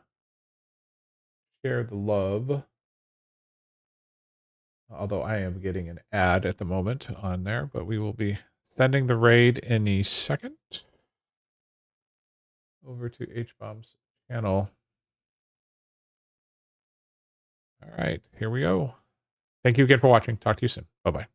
share the love. Although I am getting an ad at the moment on there, but we will be sending the raid any second over to H-Bomb's channel. All right, here we go. Thank you again for watching. Talk to you soon. Bye-bye.